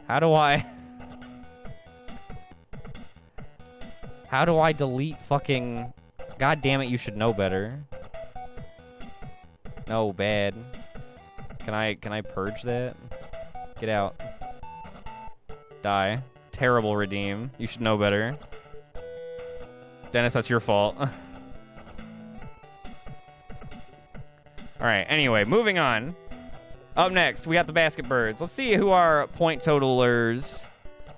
How do I delete fucking... God damn it, you should know better. No, bad. Can I purge that? Get out. Die. Terrible redeem. You should know better. Dennis, that's your fault. Alright, anyway, moving on. Up next, we got the Basket Birds. Let's see who our point totalers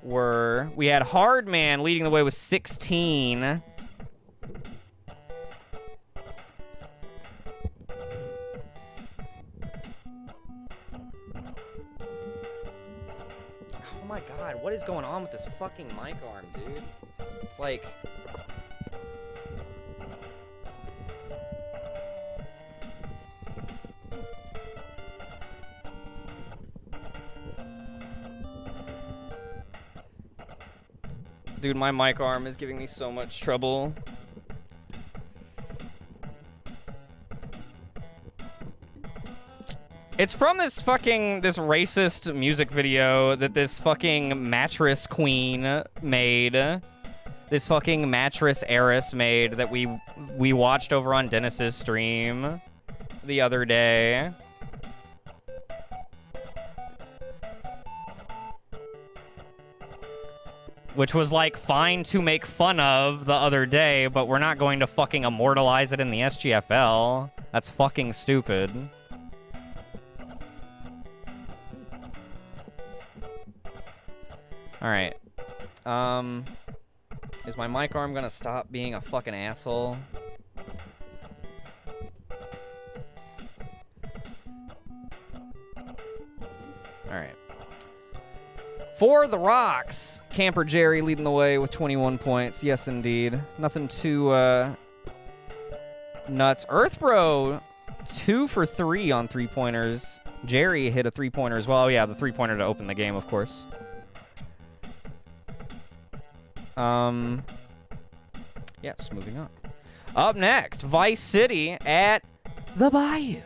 were. We had Hardman leading the way with 16. Oh my god, what is going on with this fucking mic arm, dude? Like... Dude, my mic arm is giving me so much trouble. It's from this racist music video that this fucking mattress queen made. This fucking mattress heiress made that we watched over on Dennis's stream the other day. Which was, like, fine to make fun of the other day, but we're not going to fucking immortalize it in the SGFL. That's fucking stupid. Alright. Is my mic arm gonna stop being a fucking asshole? Alright. For the Rocks, Camper Jerry leading the way with 21 points. Yes, indeed. Nothing too nuts. Earthbro, 2 for 3 on three-pointers. Jerry hit a three-pointer as well. Oh, yeah, the three-pointer to open the game, of course. Yes, moving on. Up next, Vice City at the Bayou.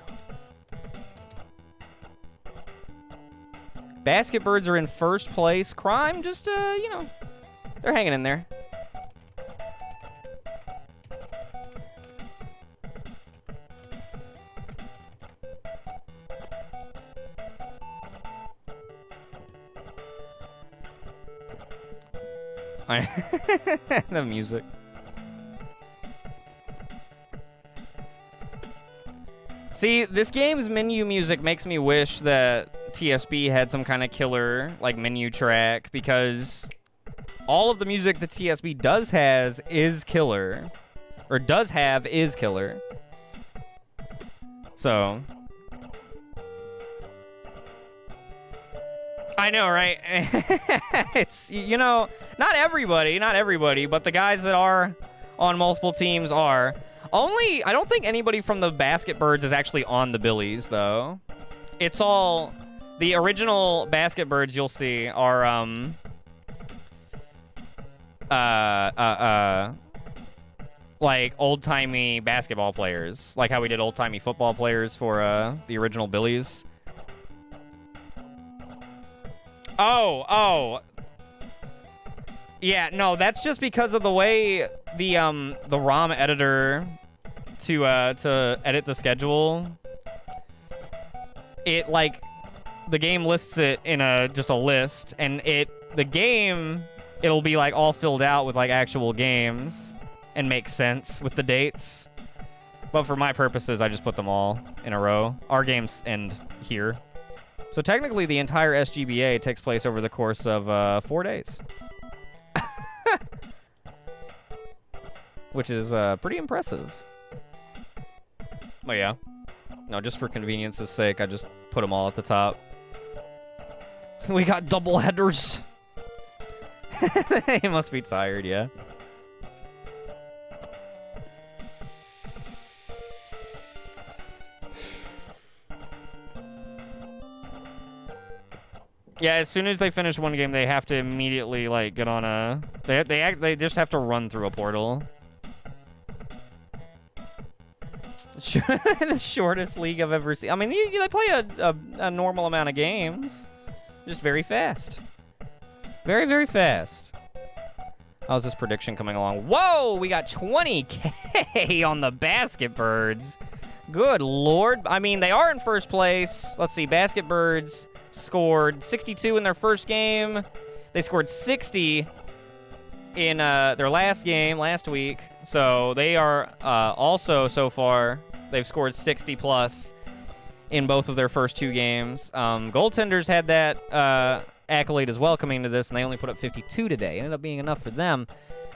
Basket Birds are in first place. Crime just, you know, they're hanging in there. The music. See, this game's menu music makes me wish that TSB had some kind of killer, like, menu track, because all of the music that TSB does have is killer. Or does have is killer. So... I know, right? It's, you know, not everybody, but the guys that are on multiple teams are. I don't think anybody from the Basket Birds is actually on the Billies, though. It's all... The original Basket Birds you'll see are, like, old-timey basketball players. Like how we did old-timey football players for, the original Billies. Oh. Yeah, no, that's just because of the way the ROM editor to edit the schedule. It, like... The game lists it in just a list, and it'll be like all filled out with like actual games and make sense with the dates. But for my purposes, I just put them all in a row. Our games end here. So technically the entire SGBA takes place over the course of 4 days. Which is pretty impressive. But yeah. No, just for convenience's sake, I just put them all at the top. We got double headers. He must be tired, yeah. Yeah, as soon as they finish one game, they have to immediately like get on a. They just have to run through a portal. The shortest league I've ever seen. I mean, they play a normal amount of games. Just very fast. Very, very fast. How's this prediction coming along? Whoa! We got 20K on the Basket Birds. Good lord. I mean, they are in first place. Let's see. Basket Birds scored 62 in their first game. They scored 60 in their last game last week. So they are also, so far, they've scored 60 plus in both of their first 2 games. Goaltenders had that accolade as well coming into this, and they only put up 52 today. It ended up being enough for them.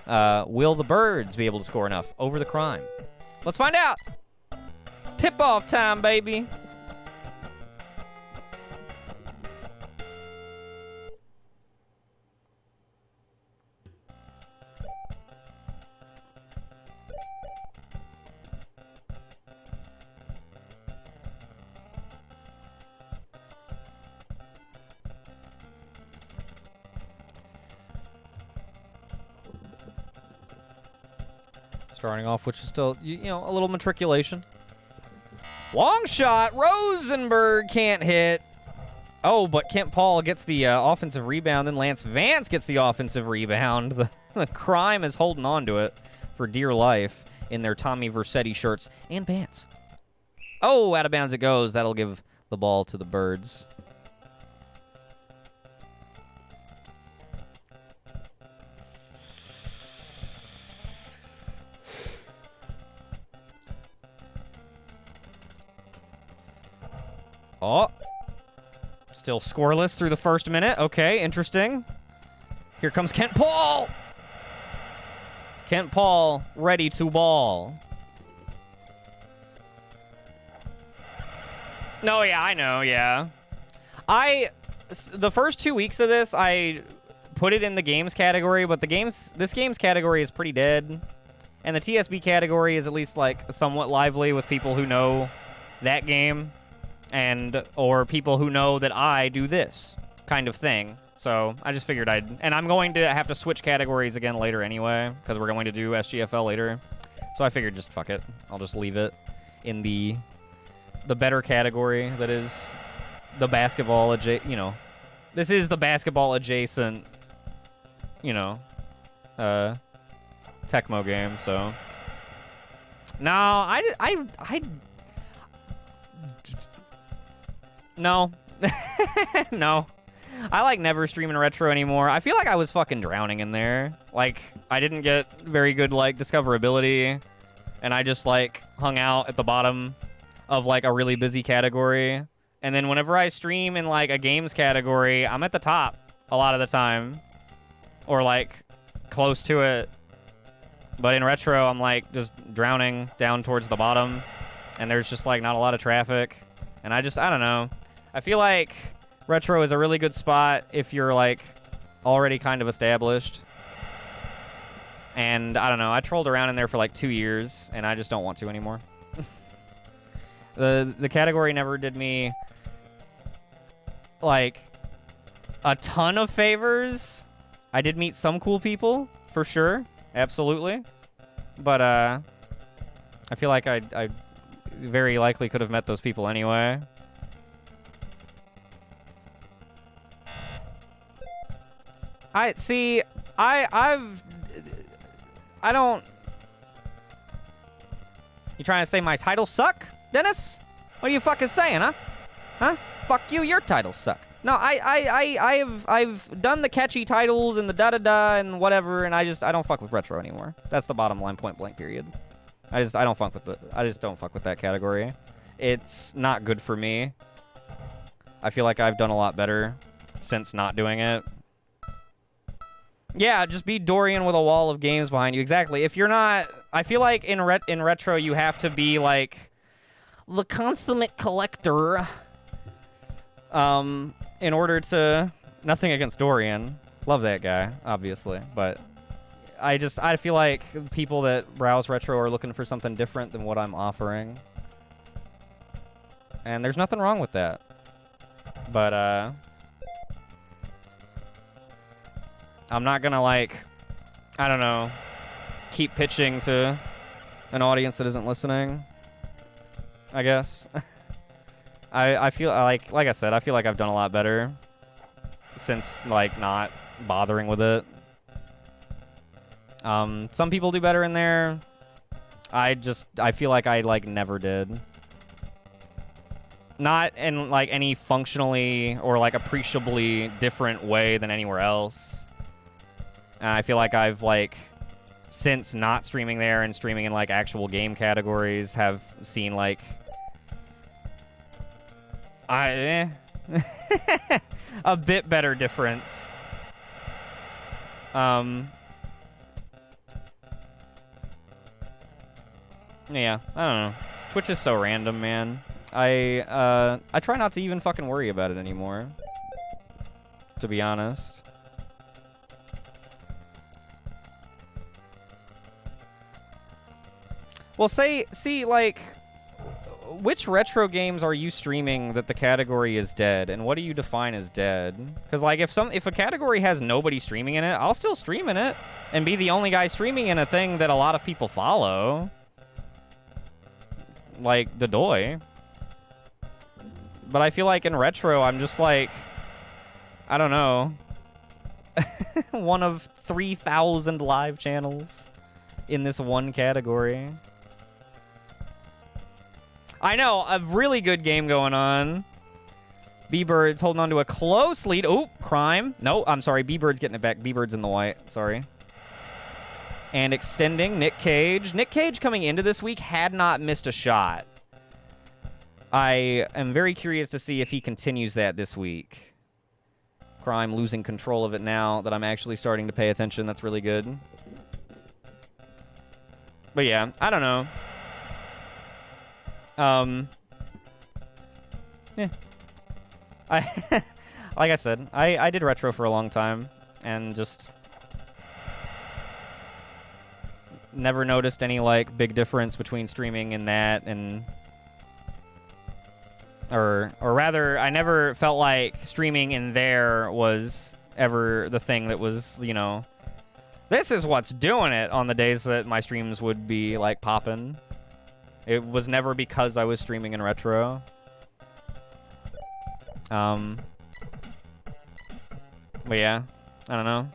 Will the Birds be able to score enough over the Crime? Let's find out. Tip-off time, baby. Starting off, which is still, you know, a little matriculation. Long shot. Rosenberg can't hit. Oh, but Kent Paul gets the offensive rebound. Then Lance Vance gets the offensive rebound. The Crime is holding on to it for dear life in their Tommy Vercetti shirts and pants. Oh, out of bounds it goes. That'll give the ball to the Birds. Oh. Still scoreless through the first minute. Okay, interesting. Here comes Kent Paul. Kent Paul ready to ball. No, yeah, I know, yeah. The first 2 weeks of this, I put it in the games category, but this games category is pretty dead. And the TSB category is at least, like, somewhat lively with people who know that game. Or people who know that I do this kind of thing. So I just figured and I'm going to have to switch categories again later anyway, because we're going to do SGFL later. So I figured just fuck it. I'll just leave it in the better category that is the basketball this is the basketball adjacent, Tecmo game, so. No, No. No. I, like, never stream in retro anymore. I feel like I was fucking drowning in there. Like, I didn't get very good, like, discoverability. And I just, like, hung out at the bottom of, like, a really busy category. And then whenever I stream in, like, a games category, I'm at the top a lot of the time. Or, like, close to it. But in retro, I'm, like, just drowning down towards the bottom. And there's just, like, not a lot of traffic. And I don't know. I feel like retro is a really good spot if you're, like, already kind of established. And I don't know, I trolled around in there for like 2 years, and I just don't want to anymore. The category never did me, like, a ton of favors. I did meet some cool people, for sure. Absolutely. But, I feel like I very likely could have met those people anyway. I don't... You trying to say my titles suck, Dennis? What are you fucking saying, huh? Huh? Fuck you, your titles suck. No, I've done the catchy titles and the da-da-da and whatever, and I don't fuck with retro anymore. That's the bottom line, point blank, period. I just don't fuck with that category. It's not good for me. I feel like I've done a lot better since not doing it. Yeah, just be Dorian with a wall of games behind you. Exactly. If you're not... I feel like in retro, you have to be, like, the consummate collector. In order to... Nothing against Dorian. Love that guy, obviously. But I feel like people that browse retro are looking for something different than what I'm offering. And there's nothing wrong with that. But, I'm not gonna, like, I don't know, keep pitching to an audience that isn't listening, I guess. I feel like I said, I feel like I've done a lot better since, like, not bothering with it. Some people do better in there. I feel like I, like, never did. Not in, like, any functionally or, like, appreciably different way than anywhere else. And I feel like I've, like, since not streaming there and streaming in, like, actual game categories, have seen, like, a bit better difference. Yeah, I don't know. Twitch is so random, man. I try not to even fucking worry about it anymore, to be honest. Well, see, like, which retro games are you streaming that the category is dead, and what do you define as dead? Because, like, if a category has nobody streaming in it, I'll still stream in it and be the only guy streaming in a thing that a lot of people follow, like the Doi. But I feel like in retro, I'm just like, I don't know, one of 3,000 live channels in this one category. I know, a really good game going on. B-Bird's holding on to a close lead. Oh, crime. No, I'm sorry. B-Bird's getting it back. B-Bird's in the white. Sorry. And extending, Nick Cage. Nick Cage coming into this week had not missed a shot. I am very curious to see if he continues that this week. Crime losing control of it now that I'm actually starting to pay attention. That's really good. But yeah, I don't know. Yeah. Like I said, I did retro for a long time and just never noticed any, like, big difference between streaming and that, and or rather, I never felt like streaming in there was ever the thing that was, you know, this is what's doing it on the days that my streams would be, like, popping. It was never because I was streaming in retro. But yeah, I don't know.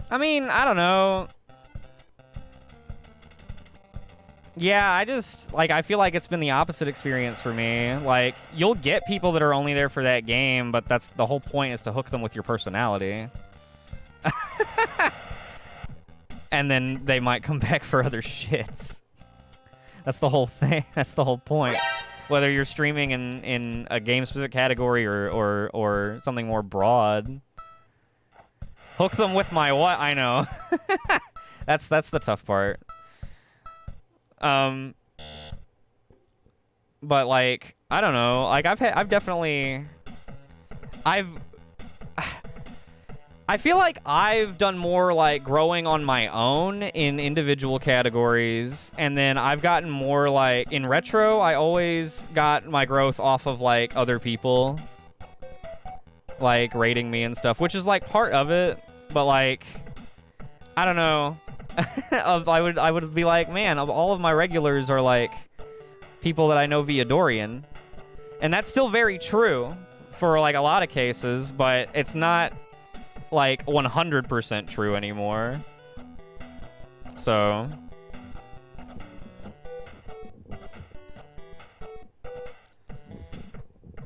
I mean, I don't know. Yeah, I feel like it's been the opposite experience for me. Like, you'll get people that are only there for that game, but that's the whole point, is to hook them with your personality. And then they might come back for other shits. That's the whole thing. That's the whole point. Whether you're streaming in a game-specific category or something more broad. Hook them with my what? I know. That's the tough part. But, like, I don't know. Like I've definitely I feel like I've done more like growing on my own in individual categories, and then I've gotten more like in retro. I always got my growth off of like other people like rating me and stuff, which is like part of it, but like I don't know. I would be like, man, all of my regulars are like people that I know via Dorian, and that's still very true for like a lot of cases, but it's not like 100% true anymore. So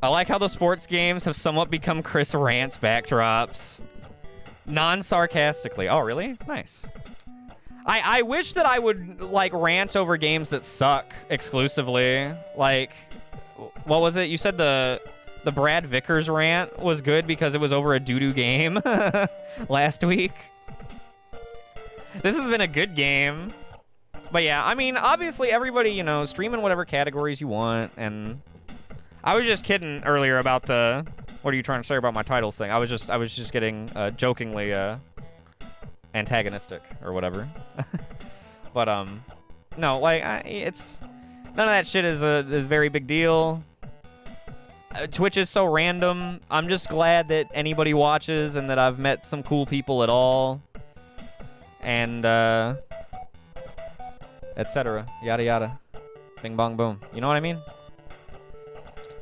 I like how the sports games have somewhat become Chris Rant's backdrops. Non-sarcastically. Oh, really? Nice. I wish that I would like rant over games that suck exclusively. Like, what was it? You said the Brad Vickers rant was good because it was over a doo-doo game last week. This has been a good game. But yeah, I mean, obviously everybody, you know, stream in whatever categories you want. And I was just kidding earlier about the, what are you trying to say about my titles thing? I was just getting jokingly antagonistic or whatever. But no, like it's none of that shit is a very big deal. Twitch is so random. I'm just glad that anybody watches and that I've met some cool people at all. And, etc. Yada yada. Bing bong boom. You know what I mean?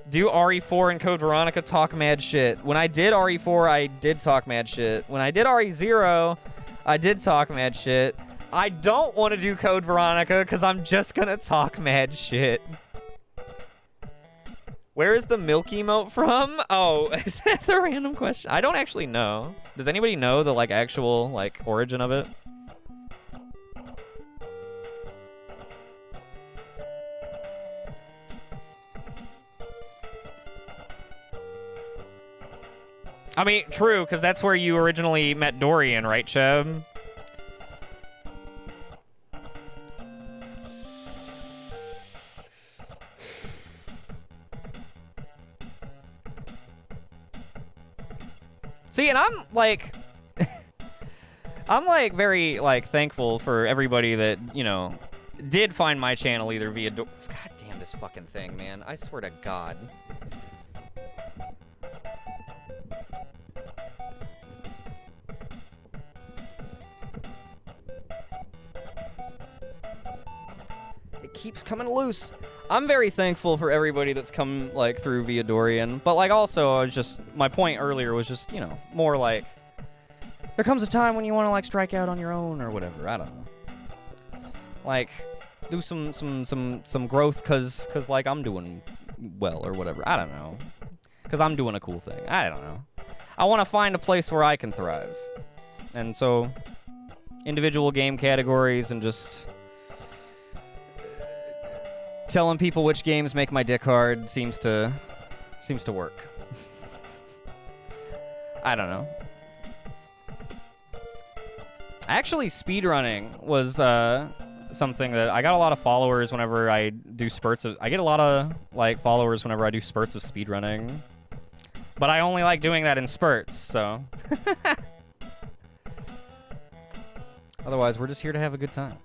Do RE4 and Code Veronica talk mad shit? When I did RE4, I did talk mad shit. When I did RE0, I did talk mad shit. I don't want to do Code Veronica because I'm just gonna talk mad shit. Where is the milk emote from? Oh, is that the random question? I don't actually know. Does anybody know the like actual like origin of it? I mean, true, because that's where you originally met Dorian, right, Cheb? See, and I'm like, I'm like very like thankful for everybody that, you know, did find my channel either via God damn this fucking thing, man. I swear to God. It keeps coming loose. I'm very thankful for everybody that's come, like, through via Dorian. But, like, also, I was just... My point earlier was just, you know, more like... There comes a time when you want to, like, strike out on your own or whatever. I don't know. Like, do some growth because, like, I'm doing well or whatever. I don't know. Because I'm doing a cool thing. I don't know. I want to find a place where I can thrive. And so, individual game categories and just... telling people which games make my dick hard seems to work. I don't know. Actually, speedrunning was something that I got a lot of followers whenever I do spurts of... I get a lot of like followers whenever I do spurts of speedrunning. But I only like doing that in spurts, so... Otherwise, we're just here to have a good time.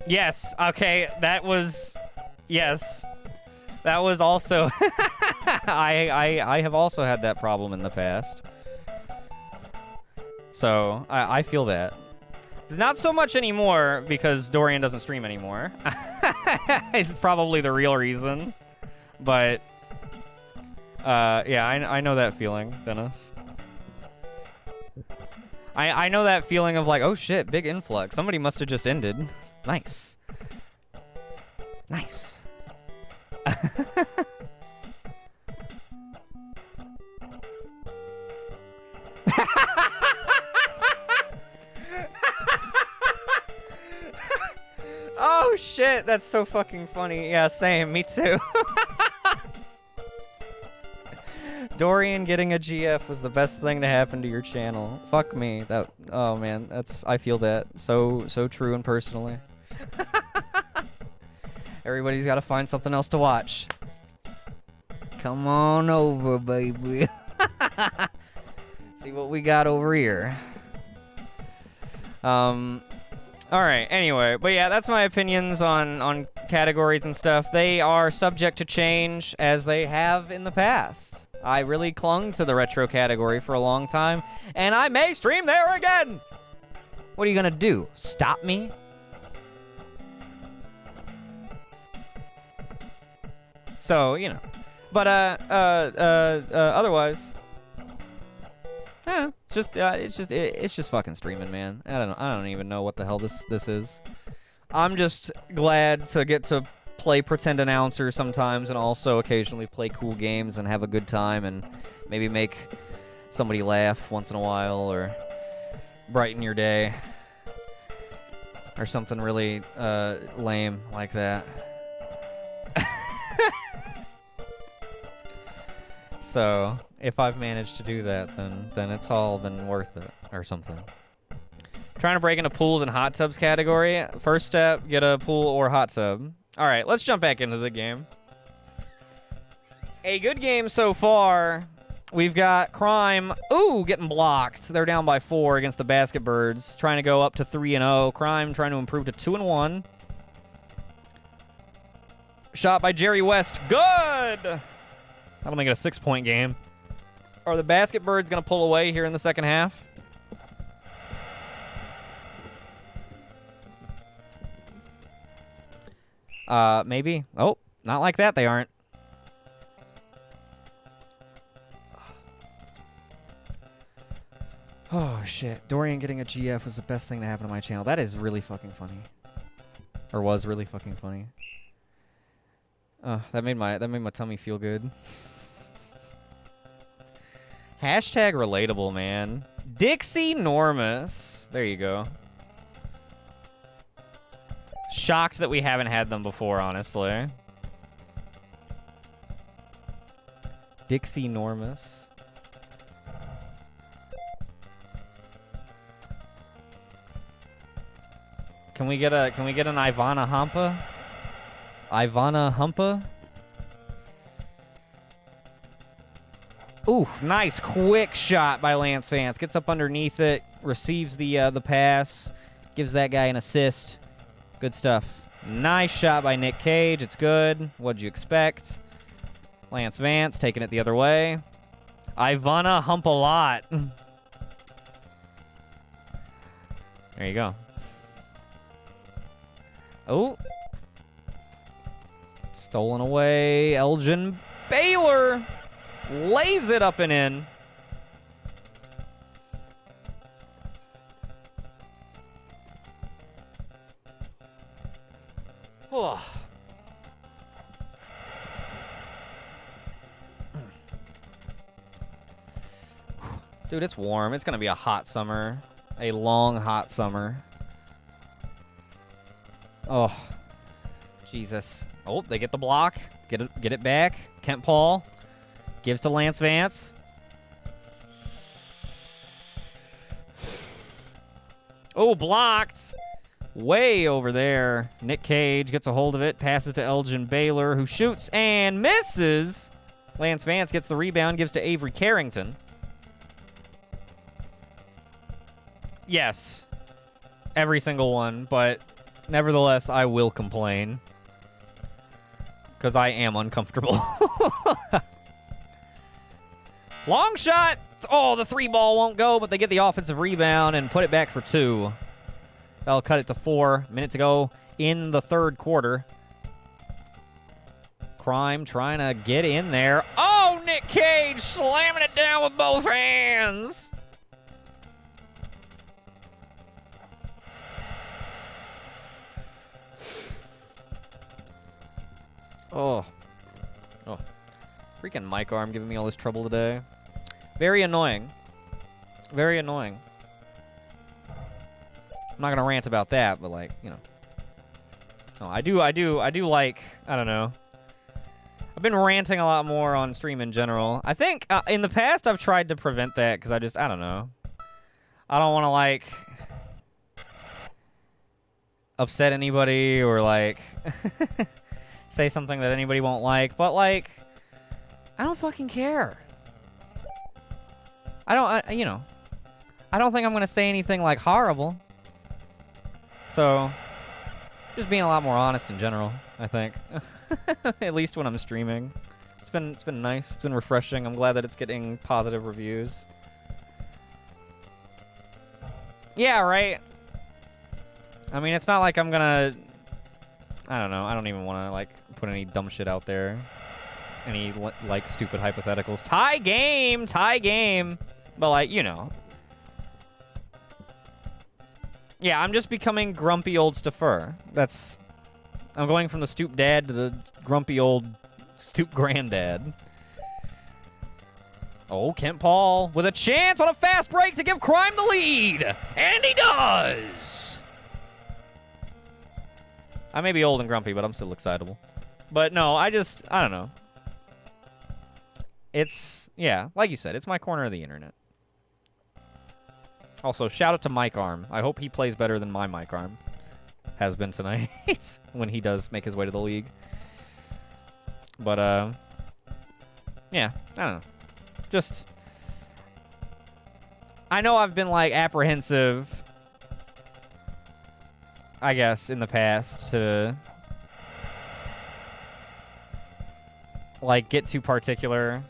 Yes, okay, that was... Yes. That was also... I have also had that problem in the past. So, I feel that. Not so much anymore, because Dorian doesn't stream anymore. It's probably the real reason. But... yeah, I know that feeling, Dennis. I know that feeling of like, oh shit, big influx. Somebody must have just ended. Nice. Nice. Oh shit, that's so fucking funny. Yeah, same, me too. Dorian getting a GF was the best thing to happen to your channel. Fuck me. Oh man, I feel that so true and personally. Everybody's got to find something else to watch. Come on over, baby. See what we got over here. All right, anyway, but yeah, that's my opinions on categories and stuff. They are subject to change, as they have in the past. I really clung to the retro category for a long time, and I may stream there again! What are you gonna do? Stop me? So, you know. But, otherwise... Yeah, it's just fucking streaming, man. I don't even know what the hell this is. I'm just glad to get to play pretend announcer sometimes, and also occasionally play cool games and have a good time, and maybe make somebody laugh once in a while, or brighten your day, or something really lame like that. So, if I've managed to do that, then it's all been worth it, or something. Trying to break into pools and hot tubs category. First step, get a pool or hot tub. All right, let's jump back into the game. A good game so far. We've got Crime. Ooh, getting blocked. They're down by 4 against the Basket Birds. Trying to go up to 3-0. Crime trying to improve to 2-1. Shot by Jerry West. Good! That'll make it a 6-point game. Are the Basket Birds going to pull away here in the second half? Maybe. Oh, not like that they aren't. Oh, shit. Dorian getting a GF was the best thing to happen to my channel. That is really fucking funny. Or was really fucking funny. That made my tummy feel good. Hashtag relatable, man. Dixie Normus. There you go. Shocked that we haven't had them before, honestly. Dixie Normus. Can we get an Ivana Hampa? Ivana Humpa? Ooh, nice quick shot by Lance Vance. Gets up underneath it, receives the pass, gives that guy an assist. Good stuff. Nice shot by Nick Cage. It's good. What'd you expect? Lance Vance taking it the other way. Ivana Hump a lot. There you go. Oh. Stolen away. Elgin Baylor lays it up and in. Oh. Dude, it's warm. It's going to be a hot summer. A long, hot summer. Oh. Jesus. Oh, they get the block. Get it back. Kent Paul gives to Lance Vance. Oh, blocked. Way over there. Nick Cage gets a hold of it. Passes to Elgin Baylor, who shoots and misses. Lance Vance gets the rebound. Gives to Avery Carrington. Yes. Every single one. But nevertheless, I will complain. Because I am uncomfortable. Long shot. Oh, the 3 ball won't go, but they get the offensive rebound and put it back for 2. That'll cut it to 4. Minute to go in the third quarter. Crime trying to get in there. Oh, Nick Cage slamming it down with both hands. Oh. Oh. Freaking mic arm giving me all this trouble today. Very annoying. Very annoying. I'm not gonna rant about that, but like, you know. No, I do like, I don't know. I've been ranting a lot more on stream in general. I think in the past I've tried to prevent that because I don't know. I don't want to, like, upset anybody or, like, say something that anybody won't like. But, like, I don't fucking care. I don't think I'm going to say anything, like, horrible. So, just being a lot more honest in general, I think. At least when I'm streaming. It's been nice. It's been refreshing. I'm glad that it's getting positive reviews. Yeah, right. I mean, it's not like I'm gonna... I don't know. I don't even want to, like, put any dumb shit out there. Any, like, stupid hypotheticals. Tie game! Tie game! But, like, you know. Yeah, I'm just becoming grumpy old Staffer. That's... I'm going from the stoop dad to the grumpy old stoop granddad. Oh, Kent Paul with a chance on a fast break to give Crime the lead. And he does! I may be old and grumpy, but I'm still excitable. But no, I don't know. It's, yeah, like you said, it's my corner of the internet. Also, shout out to Mike Arm. I hope he plays better than my Mike Arm has been tonight when he does make his way to the league. But, yeah, I don't know. Just, I know I've been, like, apprehensive, I guess, in the past to, like, get too particular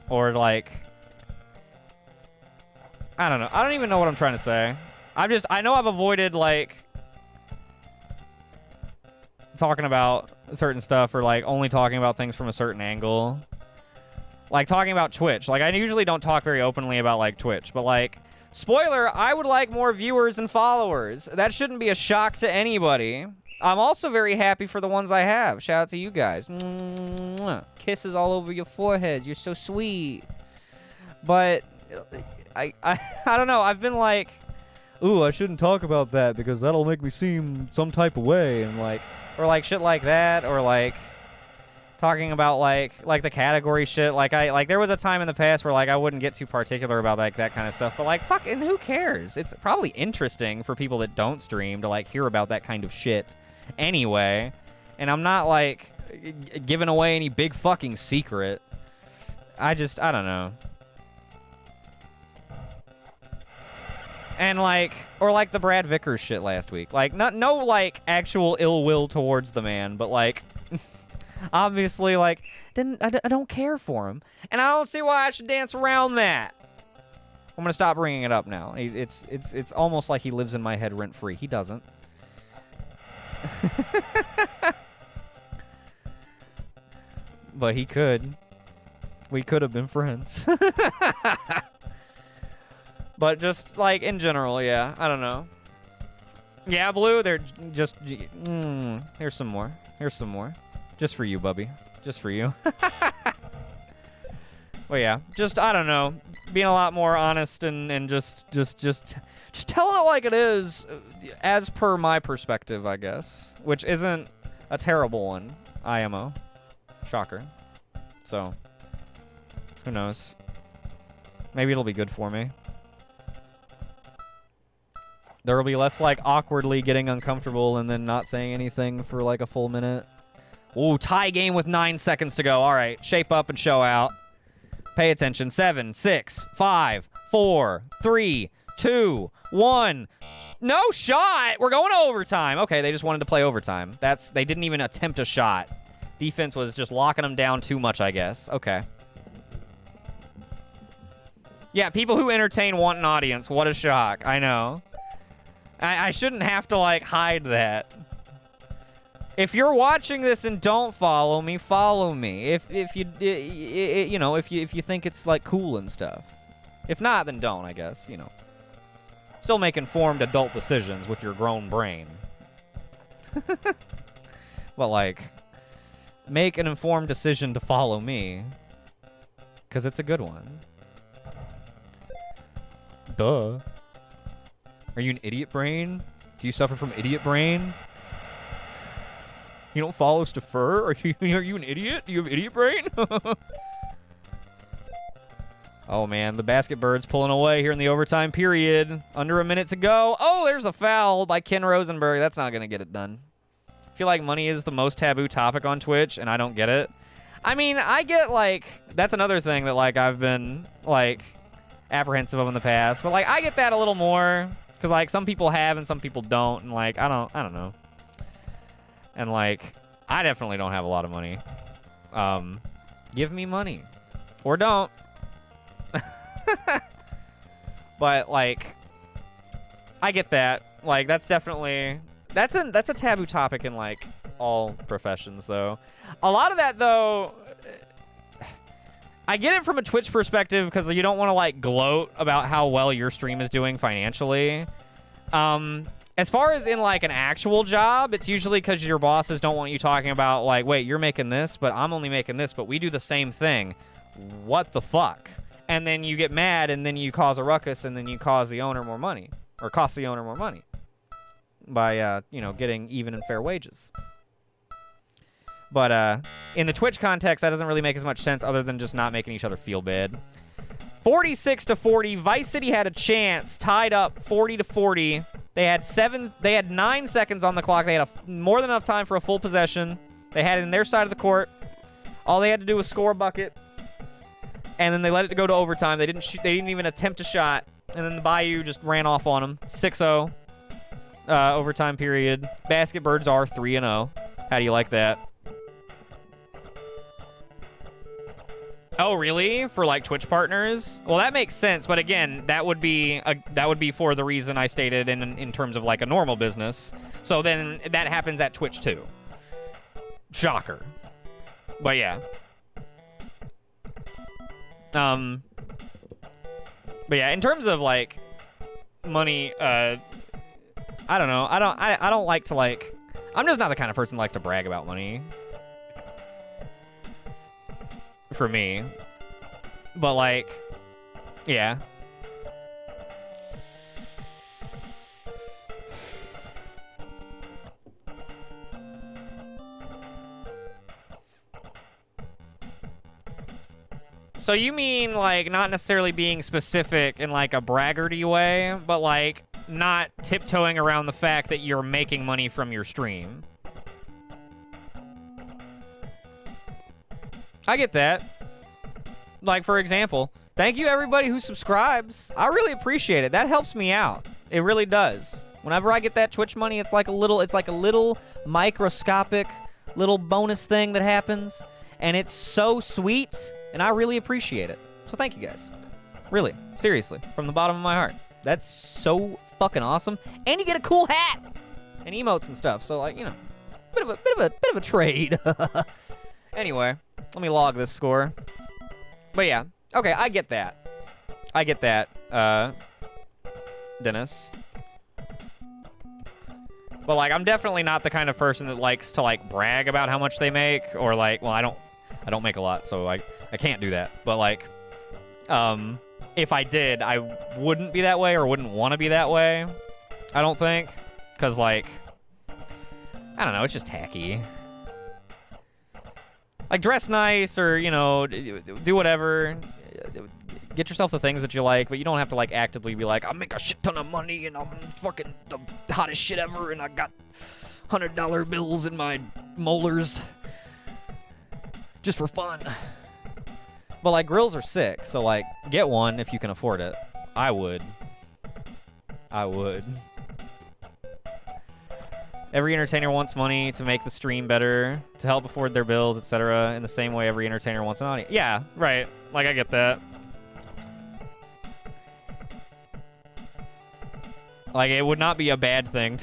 or, like, I don't know. I don't even know what I'm trying to say. I know I've avoided, like, talking about certain stuff or, like, only talking about things from a certain angle. Like, talking about Twitch. Like, I usually don't talk very openly about, like, Twitch. But, like, spoiler, I would like more viewers and followers. That shouldn't be a shock to anybody. I'm also very happy for the ones I have. Shout out to you guys. Mwah. Kisses all over your forehead. You're so sweet. But I don't know. I've been like, ooh, I shouldn't talk about that because that'll make me seem some type of way. And, like, or, like, shit like that. Or, like, talking about, like the category shit. Like, there was a time in the past where, like, I wouldn't get too particular about, like, that kind of stuff. But, like, fucking who cares? It's probably interesting for people that don't stream to, like, hear about that kind of shit anyway. And I'm not, like, giving away any big fucking secret. I don't know. And, like, or, like, the Brad Vickers shit last week. Like, no, like, actual ill will towards the man, but, like, obviously, like, I don't care for him. And I don't see why I should dance around that. I'm gonna stop bringing it up now. It's almost like he lives in my head rent-free. He doesn't. But he could. We could have been friends. But just, like, in general, yeah. I don't know. Yeah, Blue, they're just... here's some more. Here's some more. Just for you, Bubby. Just for you. Well, yeah. Just, I don't know. Being a lot more honest and just telling it like it is, as per my perspective, I guess. Which isn't a terrible one. IMO. Shocker. So, who knows? Maybe it'll be good for me. There will be less, like, awkwardly getting uncomfortable and then not saying anything for, like, a full minute. Ooh, tie game with 9 seconds to go. All right, shape up and show out. Pay attention. 7, 6, 5, 4, 3, 2, 1. No shot! We're going to overtime. Okay, they just wanted to play overtime. They didn't even attempt a shot. Defense was just locking them down too much, I guess. Okay. Yeah, people who entertain want an audience. What a shock. I know. I shouldn't have to, like, hide that. If you're watching this and don't follow me, follow me. If you you know, if you think it's, like, cool and stuff. If not, then don't, I guess, you know. Still make informed adult decisions with your grown brain. Well, like, make an informed decision to follow me. Because it's a good one. Duh. Are you an idiot brain? Do you suffer from idiot brain? You don't follow Staffer? Are you an idiot? Do you have idiot brain? Oh, man. The basket bird's pulling away here in the overtime period. Under a minute to go. Oh, there's a foul by Ken Rosenberg. That's not going to get it done. I feel like money is the most taboo topic on Twitch, and I don't get it. I mean, I get, like... That's another thing that, like, I've been, like, apprehensive of in the past. But, like, I get that a little more. Because, like, some people have and some people don't. And, like, I don't know. And, like, I definitely don't have a lot of money. Give me money. Or don't. But, like, I get that. Like, that's definitely... That's a taboo topic in, like, all professions, though. A lot of that, though... I get it from a Twitch perspective because you don't want to, like, gloat about how well your stream is doing financially. As far as in, like, an actual job, it's usually because your bosses don't want you talking about, like, wait, you're making this, but I'm only making this, but we do the same thing. What the fuck? And then you get mad, and then you cause a ruckus, and then you cause the owner more money. Or cost the owner more money. By, you know, getting even and fair wages. But in the Twitch context, that doesn't really make as much sense other than just not making each other feel bad. 46-40. Vice City had a chance, tied up 40-40. They had 9 seconds on the clock. They had more than enough time for a full possession. They had it in their side of the court. All they had to do was score a bucket, and then they let it go to overtime. They didn't even attempt a shot, and then the Bayou just ran off on them. 6-0 overtime period. Basket Birds are 3-0. How do you like that? Oh, really? For, like, Twitch partners? Well, that makes sense, but again, that would be for the reason I stated in terms of, like, a normal business. So then that happens at Twitch, too. Shocker. But, yeah. But, yeah, in terms of, like, money, I don't know. I don't like to, like... I'm just not the kind of person that likes to brag about money. For me. But, like, yeah. So you mean, like, not necessarily being specific in, like, a braggarty way, but, like, not tiptoeing around the fact that you're making money from your stream. I get that. Like, for example, thank you everybody who subscribes. I really appreciate it. That helps me out. It really does. Whenever I get that Twitch money, it's like a little microscopic little bonus thing that happens, and it's so sweet, and I really appreciate it. So thank you guys. Really, seriously, from the bottom of my heart. That's so fucking awesome. And you get a cool hat and emotes and stuff. So, like, you know, bit of a trade. Anyway, let me log this score. But yeah, okay, I get that. Dennis. But, like, I'm definitely not the kind of person that likes to, like, brag about how much they make, or, like, well, I don't make a lot, so I can't do that. But, like, if I did, I wouldn't be that way or wouldn't want to be that way. I don't think, because, like, I don't know, it's just tacky. Like, dress nice or, you know, do whatever. Get yourself the things that you like, but you don't have to, like, actively be like, I make a shit ton of money and I'm fucking the hottest shit ever and I got $100 bills in my molars. Just for fun. But, like, grills are sick, so, like, get one if you can afford it. I would. Every entertainer wants money to make the stream better, to help afford their bills, etc. In the same way every entertainer wants an audience. Yeah, right. Like, I get that. Like, it would not be a bad thing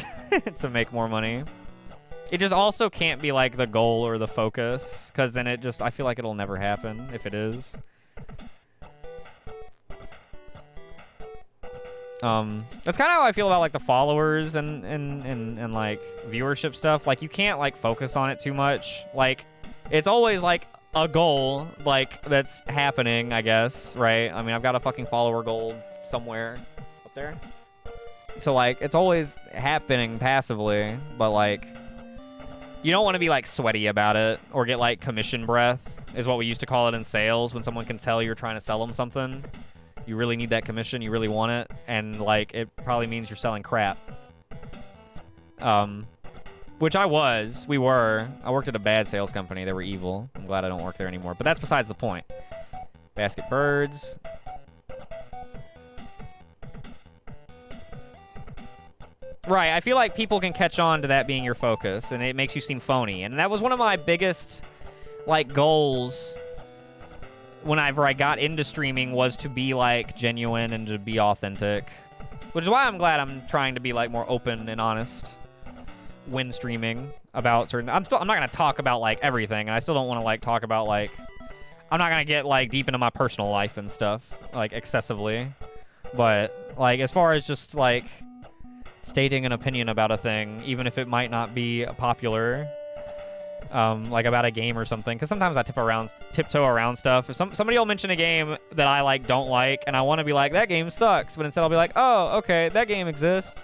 to make more money. It just also can't be, like, the goal or the focus, because then it just, I feel like it'll never happen if it is. That's kind of how I feel about, like, the followers and like, viewership stuff. Like, you can't, like, focus on it too much. Like, it's always, like, a goal, like, that's happening, I guess, right? I mean, I've got a fucking follower goal somewhere up there. So, like, it's always happening passively, but, like, You don't want to be like sweaty about it or get like commission breath, is what we used to call it in sales, when someone can tell you're trying to sell them something. You really need that commission, you really want it, and like it probably means you're selling crap. Which I worked at a bad sales company. They were evil. I'm glad I don't work there anymore, but that's besides the point. Basket birds. Right, I feel like people can catch on to that being your focus, and it makes you seem phony. And that was one of my biggest, like, goals whenever I got into streaming, was to be, like, genuine and to be authentic. Which is why I'm glad I'm trying to be, like, more open and honest when streaming about certain... I'm not going to talk about, like, everything, and I still don't want to, like, talk about, like... I'm not going to get, like, deep into my personal life and stuff, like, excessively. But, like, as far as just, like... stating an opinion about a thing, even if it might not be popular, like about a game or something. Because sometimes I tiptoe around stuff. If somebody will mention a game that I like, don't like, and I want to be like, that game sucks, but instead I'll be like, oh, okay, that game exists,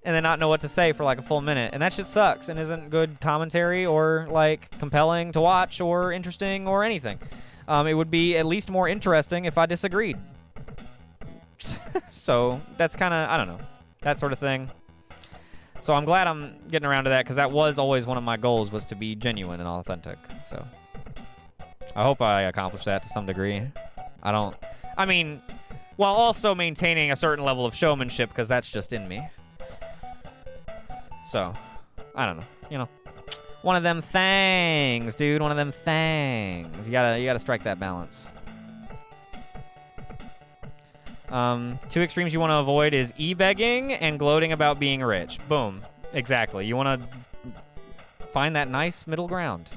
and then not know what to say for like a full minute, and that shit sucks and isn't good commentary or like compelling to watch or interesting or anything. It would be at least more interesting if I disagreed. So that's kind of, I don't know, that sort of thing. So I'm glad I'm getting around to that, because that was always one of my goals, was to be genuine and authentic. So I hope I accomplished that to some degree. I mean, while also maintaining a certain level of showmanship, because that's just in me. So, I don't know, you know. One of them things, dude, one of them things. You gotta strike that balance. Two extremes you want to avoid is e-begging and gloating about being rich. Boom. Exactly. You want to find that nice middle ground.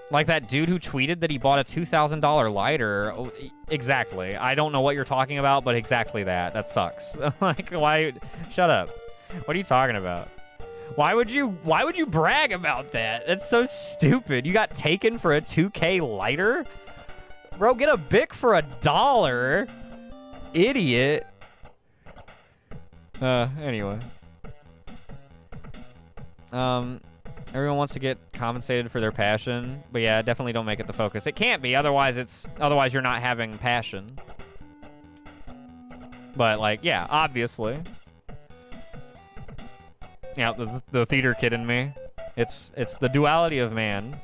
Like that dude who tweeted that he bought a $2,000 lighter. Oh, exactly. I don't know what you're talking about, but exactly that. That sucks. Like, why? Shut up. What are you talking about? Why would you brag about that? That's so stupid. You got taken for a 2K lighter? Bro, get a Bic for $1. Idiot. Anyway. Everyone wants to get compensated for their passion, but yeah, definitely don't make it the focus. It can't be, otherwise you're not having passion. But like, yeah, obviously. Yeah, the theater kid in me. It's the duality of man.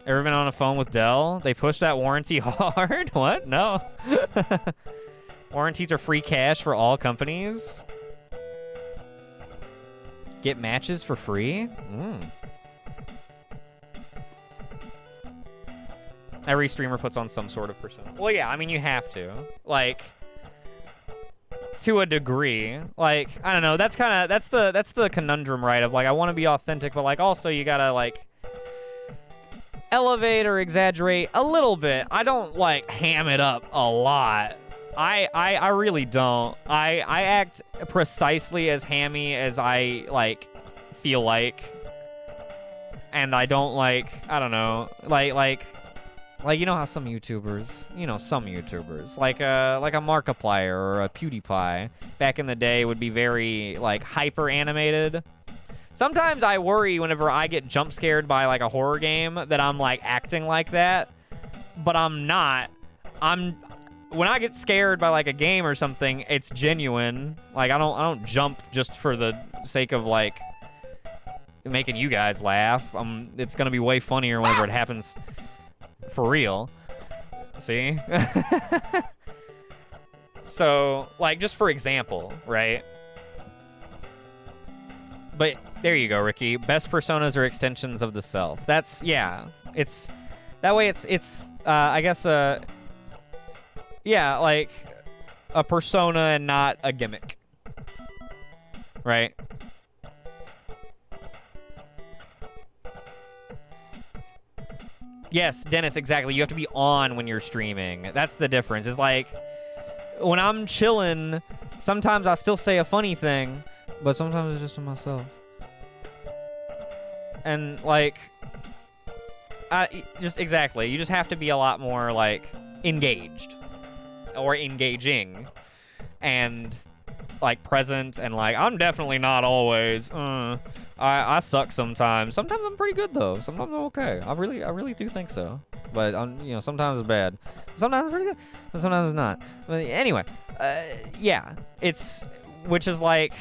Ever been on a phone with Dell? They push that warranty hard? What? No. Warranties are free cash for all companies. Get matches for free? Every streamer puts on some sort of persona. Well, yeah, I mean, you have to. Like... to a degree. Like, I don't know, that's the conundrum, right? Of like, I want to be authentic, but like also you gotta like elevate or exaggerate a little bit. I don't like ham it up a lot. I really don't. I act precisely as hammy as I like feel like. And I don't like, I don't know, like you know how some YouTubers, like a Markiplier or a PewDiePie back in the day would be very like hyper animated. Sometimes I worry whenever I get jump scared by like a horror game that I'm like acting like that, but I'm not. When I get scared by like a game or something, it's genuine. Like I don't jump just for the sake of like making you guys laugh. It's gonna be way funnier whenever it happens. For real. See? So, like, just for example, right? But there you go, Ricky. Best personas are extensions of the self. That's, yeah. It's, that way it's I guess, yeah, like, a persona and not a gimmick. Right? Yes, Dennis, exactly. You have to be on when you're streaming. That's the difference. It's like, when I'm chilling, sometimes I still say a funny thing, but sometimes it's just to myself. And, like, just exactly. You just have to be a lot more, like, engaged. Or engaging. and like present, and like I'm definitely not always. I suck sometimes. Sometimes I'm pretty good though. Sometimes I'm okay. I really do think so. But you know, sometimes it's bad. Sometimes it's pretty good, but sometimes it's not. But anyway, yeah, which is like,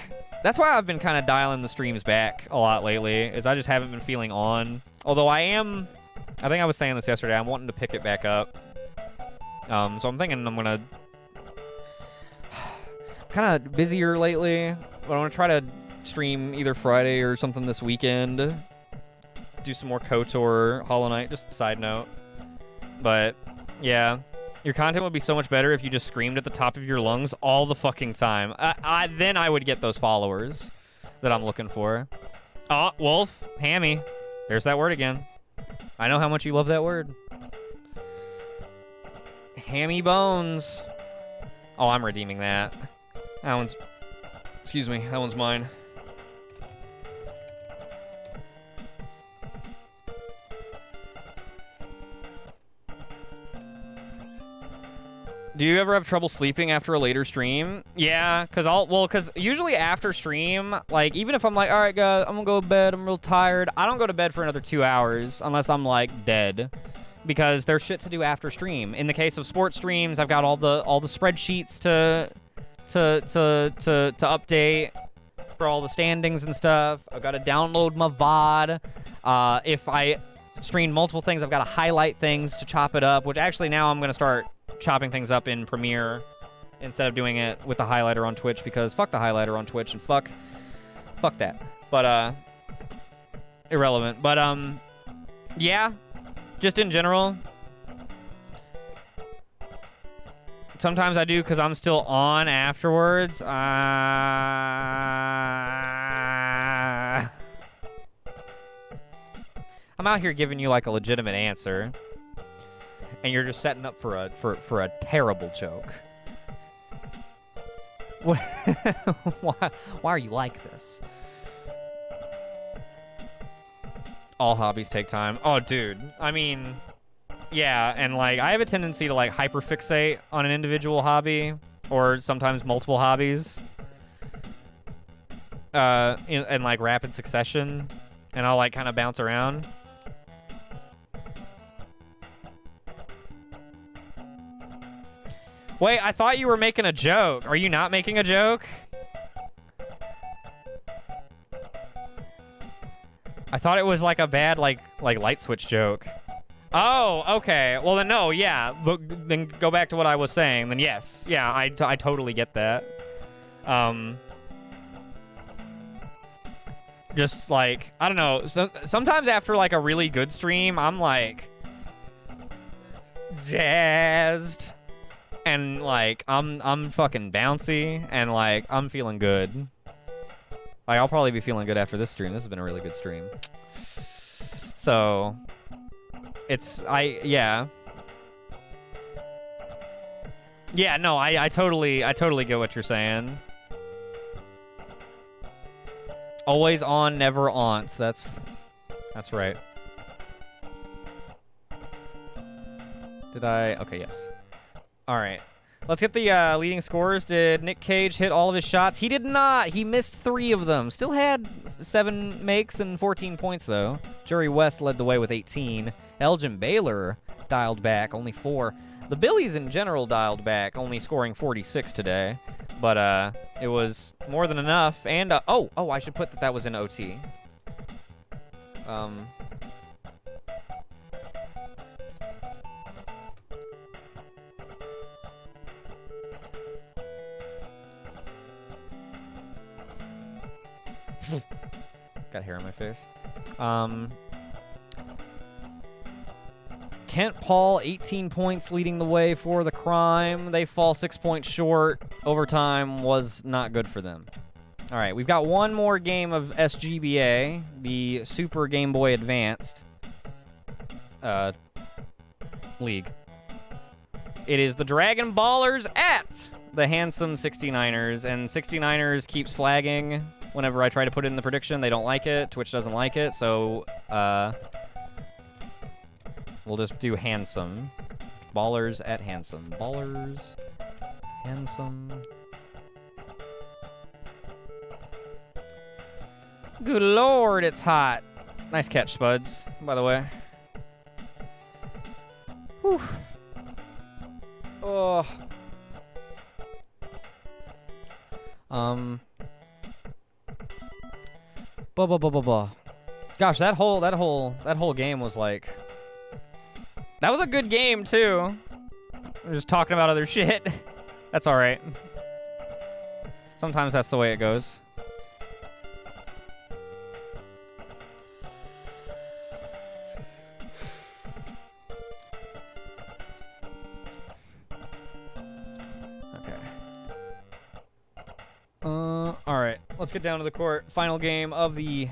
that's why I've been kind of dialing the streams back a lot lately. Is I just haven't been feeling on. Although I think I was saying this yesterday. I'm wanting to pick it back up. So I'm thinking I'm gonna kind of busier lately, but I'm gonna try to stream either Friday or something this weekend. Do some more KOTOR, Hollow Knight, just a side note. But yeah, your content would be so much better if you just screamed at the top of your lungs all the fucking time. Then I would get those followers that I'm looking for. Oh, Wolf, Hammy. There's that word again. I know how much you love that word. Hammy Bones. Oh, I'm redeeming that. That one's... Excuse me, that one's mine. Do you ever have trouble sleeping after a later stream? Yeah, because usually after stream, like, even if I'm like, all right, guys, I'm gonna go to bed, I'm real tired, I don't go to bed for another 2 hours unless I'm, like, dead. Because there's shit to do after stream. In the case of sports streams, I've got all the spreadsheets to update for all the standings and stuff. I've got to download my VOD. If I stream multiple things, I've got to highlight things to chop it up, which actually now I'm going to start chopping things up in Premiere instead of doing it with the highlighter on Twitch, because fuck the highlighter on Twitch and fuck that. But, irrelevant. But, yeah, just in general, sometimes I do because I'm still on afterwards. I'm out here giving you like a legitimate answer, and you're just setting up for a terrible joke. Why are you like this? All hobbies take time. Oh, dude. I mean, yeah, and like I have a tendency to like hyperfixate on an individual hobby, or sometimes multiple hobbies, in like rapid succession, and I'll like kind of bounce around. Wait, I thought you were making a joke. Are you not making a joke? I thought it was like a bad like light switch joke. Oh, okay. Well then no, yeah. But then go back to what I was saying. Then yes, yeah, I totally get that. Just like, I don't know. Sometimes after like a really good stream, I'm like jazzed. And like I'm fucking bouncy, and like I'm feeling good. Like I'll probably be feeling good after this stream. This has been a really good stream. So yeah. Yeah, no, I totally get what you're saying. Always on, never aunt. That's right. Okay, yes. All right, let's get the leading scores. Did Nick Cage hit all of his shots? He did not. He missed 3 of them. Still had 7 makes and 14 points, though. Jerry West led the way with 18. Elgin Baylor dialed back, only 4. The Billies in general dialed back, only scoring 46 today. But it was more than enough. And, oh, I should put that was in OT. Got hair on my face. Kent Paul, 18 points leading the way for the Crime. They fall 6 points short. Overtime was not good for them. All right, we've got one more game of SGBA, the Super Game Boy Advanced League. It is the Dragon Ballers at the handsome 69ers, and 69ers keeps flagging whenever I try to put it in the prediction. They don't like it. Twitch doesn't like it, so we'll just do handsome. Ballers at handsome. Ballers, handsome, Good lord, it's hot. Nice catch, Spuds, by the way. Whew. Oh. Gosh, that whole game was like... That was a good game, too. We're just talking about other shit. That's alright. Sometimes that's the way it goes. Alright, let's get down to the court. Final game of the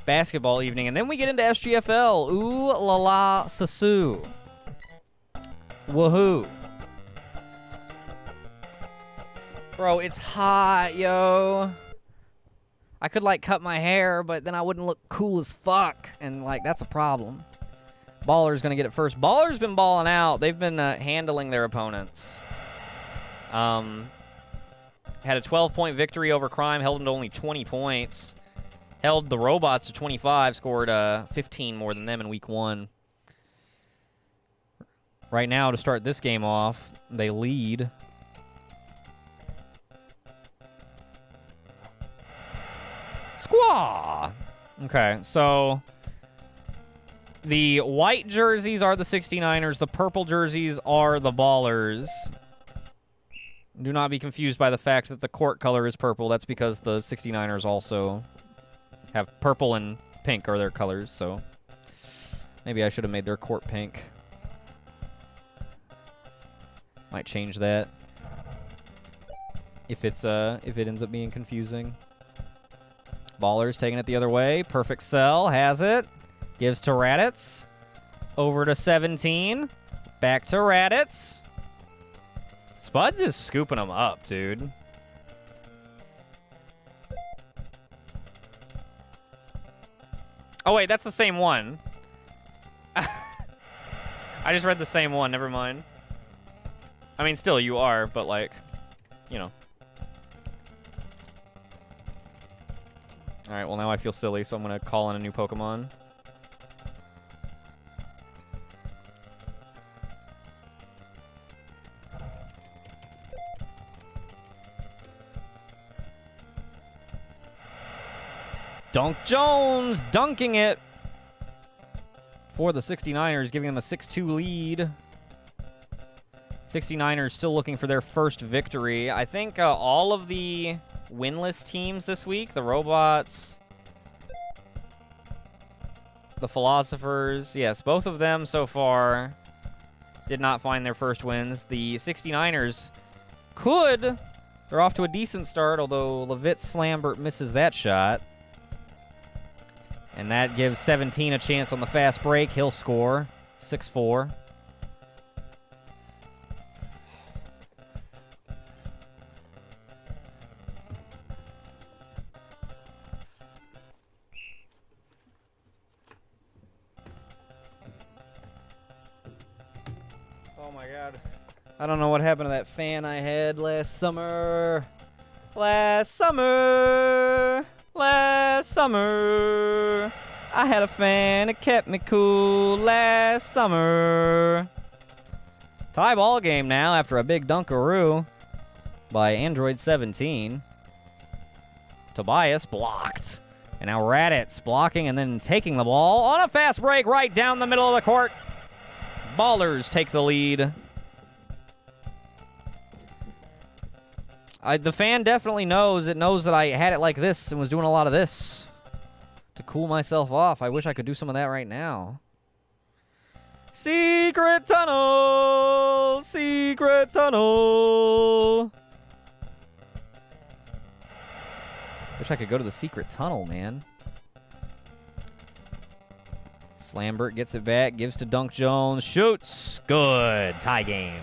basketball evening, and then we get into SGFL. Ooh la la Sasu. Woohoo. Bro, it's hot, yo. I could, like, cut my hair, but then I wouldn't look cool as fuck, and, like, that's a problem. Baller's gonna get it first. Baller's been balling out. They've been handling their opponents. Had a 12-point victory over Crime, held them to only 20 points. Held the Robots to 25, scored 15 more than them in week 1. Right now, to start this game off, they lead. Squaw! Okay, so the white jerseys are the 69ers. The purple jerseys are the Ballers. Do not be confused by the fact that the court color is purple. That's because the 69ers also have purple and pink are their colors, so maybe I should have made their court pink. Might change that if it ends up being confusing. Ballers taking it the other way. Perfect sell, has it. Gives to Raditz. Over to 17. Back to Raditz. Spuds is scooping them up, dude. Oh, wait, that's the same one. I just read the same one, never mind. I mean, still, you are, but, like, you know. Alright, well, now I feel silly, so I'm going to call in a new Pokemon. Dunk Jones dunking it for the 69ers, giving them a 6-2 lead. 69ers still looking for their first victory. I think all of the winless teams this week, the Robots, the Philosophers, yes, both of them so far did not find their first wins. The 69ers could. They're off to a decent start, although Levitt Slambert misses that shot. And that gives 17 a chance on the fast break. He'll score 6-4. Oh my god. I don't know what happened to that fan I had last summer. Last summer, I had a fan that kept me cool last summer. Tie ball game now after a big dunkaroo by Android 17. Tobias blocked. And now Raditz blocking and then taking the ball on a fast break right down the middle of the court. Ballers take the lead. The fan definitely knows. It knows that I had it like this and was doing a lot of this to cool myself off. I wish I could do some of that right now. Secret tunnel! Secret tunnel! Wish I could go to the secret tunnel, man. Slambert gets it back, gives to Dunk Jones, shoots. Good. Tie game.